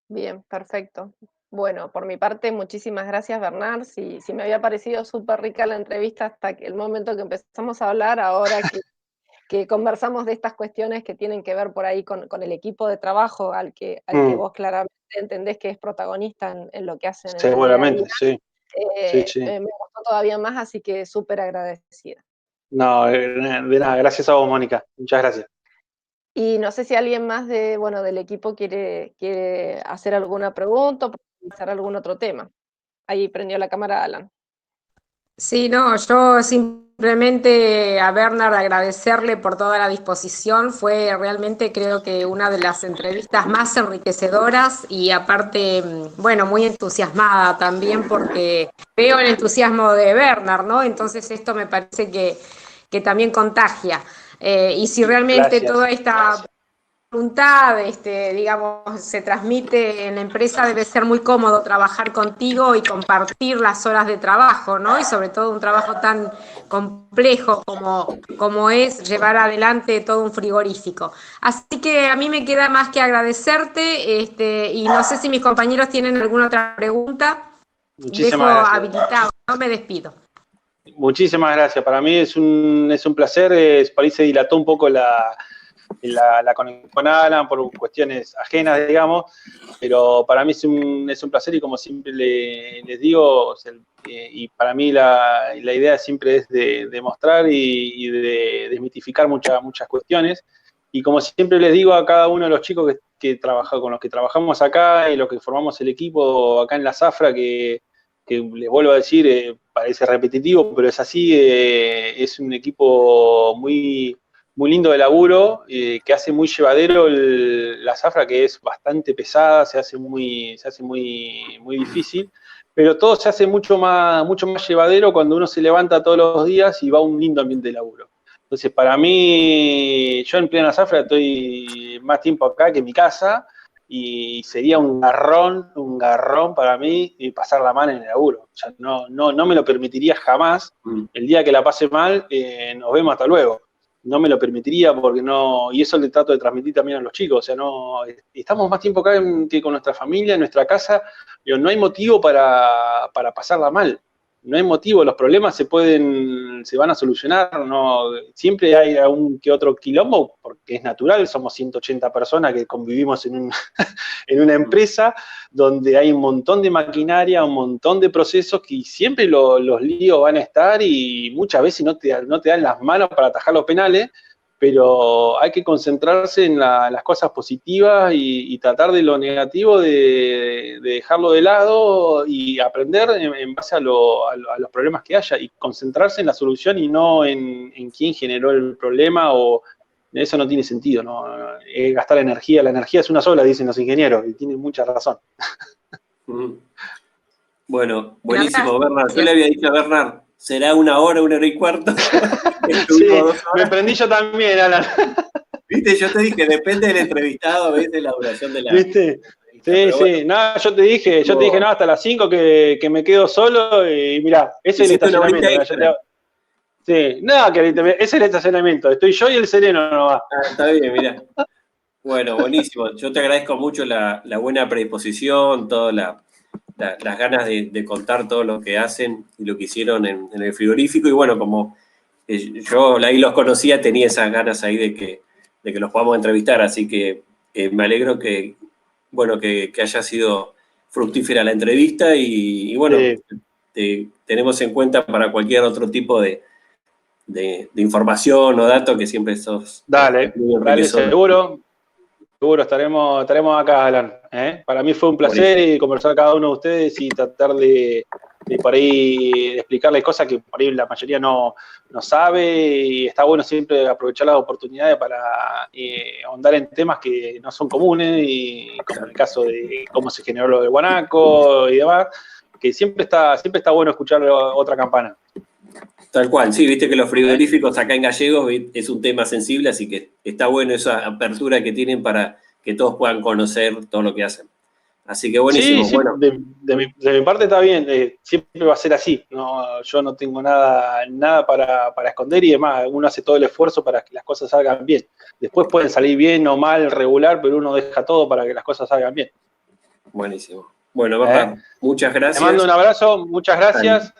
Bien, perfecto. Bueno, por mi parte, muchísimas gracias, Bernard. Si me había parecido súper rica la entrevista hasta el momento que empezamos a hablar, ahora que conversamos de estas cuestiones que tienen que ver por ahí con el equipo de trabajo al que vos claramente entendés que es protagonista en lo que hacen. Seguramente, sí. Me gustó todavía más, así que súper agradecida. No, de nada, gracias a vos, Mónica. Muchas gracias. Y no sé si alguien más del equipo quiere hacer alguna pregunta o profundizar algún otro tema. Ahí prendió la cámara Alan. Sí, no, yo simplemente a Bernard agradecerle por toda la disposición. Fue realmente, creo que una de las entrevistas más enriquecedoras y aparte, bueno, muy entusiasmada también porque veo el entusiasmo de Bernard, ¿no? Entonces esto me parece que también contagia. Y si realmente toda esta voluntad, digamos, se transmite en la empresa, debe ser muy cómodo trabajar contigo y compartir las horas de trabajo, ¿no? Y sobre todo un trabajo tan complejo como es llevar adelante todo un frigorífico. Así que a mí me queda más que agradecerte, y no sé si mis compañeros tienen alguna otra pregunta. Muchísimas Dejo gracias. habilitado, no me despido. Muchísimas gracias. Para mí es un placer. Por ahí se dilató un poco la conexión con Alan por cuestiones ajenas, digamos, pero para mí es un placer y como siempre les digo, y para mí la idea siempre es de mostrar y de desmitificar muchas cuestiones. Y como siempre les digo a cada uno de los chicos con los que trabajamos acá y los que formamos el equipo acá en la Zafra, que les vuelvo a decir, parece repetitivo, pero es así, es un equipo muy, muy lindo de laburo, que hace muy llevadero la Zafra, que es bastante pesada, se hace muy difícil, pero todo se hace mucho más llevadero cuando uno se levanta todos los días y va a un lindo ambiente de laburo. Entonces, para mí, yo en plena Zafra estoy más tiempo acá que en mi casa, y sería un garrón para mí pasar la mano en el laburo. O sea, no me lo permitiría jamás. El día que la pase mal, nos vemos, hasta luego. No me lo permitiría porque no, y eso le trato de transmitir también a los chicos. O sea, no, estamos más tiempo acá que con nuestra familia, en nuestra casa. Pero no hay motivo para pasarla mal. No hay motivo, los problemas se van a solucionar, no, siempre hay algún que otro quilombo, porque es natural, somos 180 personas que convivimos en una empresa donde hay un montón de maquinaria, un montón de procesos que siempre los líos van a estar y muchas veces no te dan las manos para atajar los penales, pero hay que concentrarse en las cosas positivas y tratar de lo negativo de dejarlo de lado y aprender en base a los problemas que haya y concentrarse en la solución y no en quién generó el problema, o eso no tiene sentido, ¿no? Es gastar energía, la energía es una sola, dicen los ingenieros, y tienen mucha razón. Bueno, buenísimo, Bernard. Yo le había dicho a Bernard, será 1 hora, 1 hora y cuarto. Sí, me prendí yo también, Alan. Viste, yo te dije, depende del entrevistado, a veces la duración de la... ¿Viste? Sí, sí, bueno. No, yo te dije, no, hasta las 5 que me quedo solo y mirá, ese es el estacionamiento. Sí, nada, ese es el estacionamiento, estoy yo y el sereno nomás. Está bien, mirá. Bueno, buenísimo. Yo te agradezco mucho la buena predisposición, todas las ganas de contar todo lo que hacen y lo que hicieron en el frigorífico. Y bueno, como yo ahí los conocía, tenía esas ganas ahí de que los podamos entrevistar. Así que me alegro que haya sido fructífera la entrevista y bueno, te tenemos en cuenta para cualquier otro tipo de información o datos que siempre sos. Dale, seguro estaremos acá, Alan. Para mí fue un placer conversar con cada uno de ustedes y tratar de por ahí de explicarles cosas que por ahí la mayoría no sabe, y está bueno siempre aprovechar las oportunidades para ahondar en temas que no son comunes, y como el caso de cómo se generó lo del guanaco y demás, que siempre está bueno escuchar otra campana. Tal cual, sí, viste que los frigoríficos acá en Gallegos es un tema sensible, así que está bueno esa apertura que tienen para que todos puedan conocer todo lo que hacen. Así que buenísimo. Sí, bueno. De mi parte está bien, siempre va a ser así. No, yo no tengo nada para esconder, y demás, uno hace todo el esfuerzo para que las cosas salgan bien. Después pueden salir bien o mal, regular, pero uno deja todo para que las cosas salgan bien. Buenísimo. Bueno, Bernard, muchas gracias. Te mando un abrazo, muchas gracias.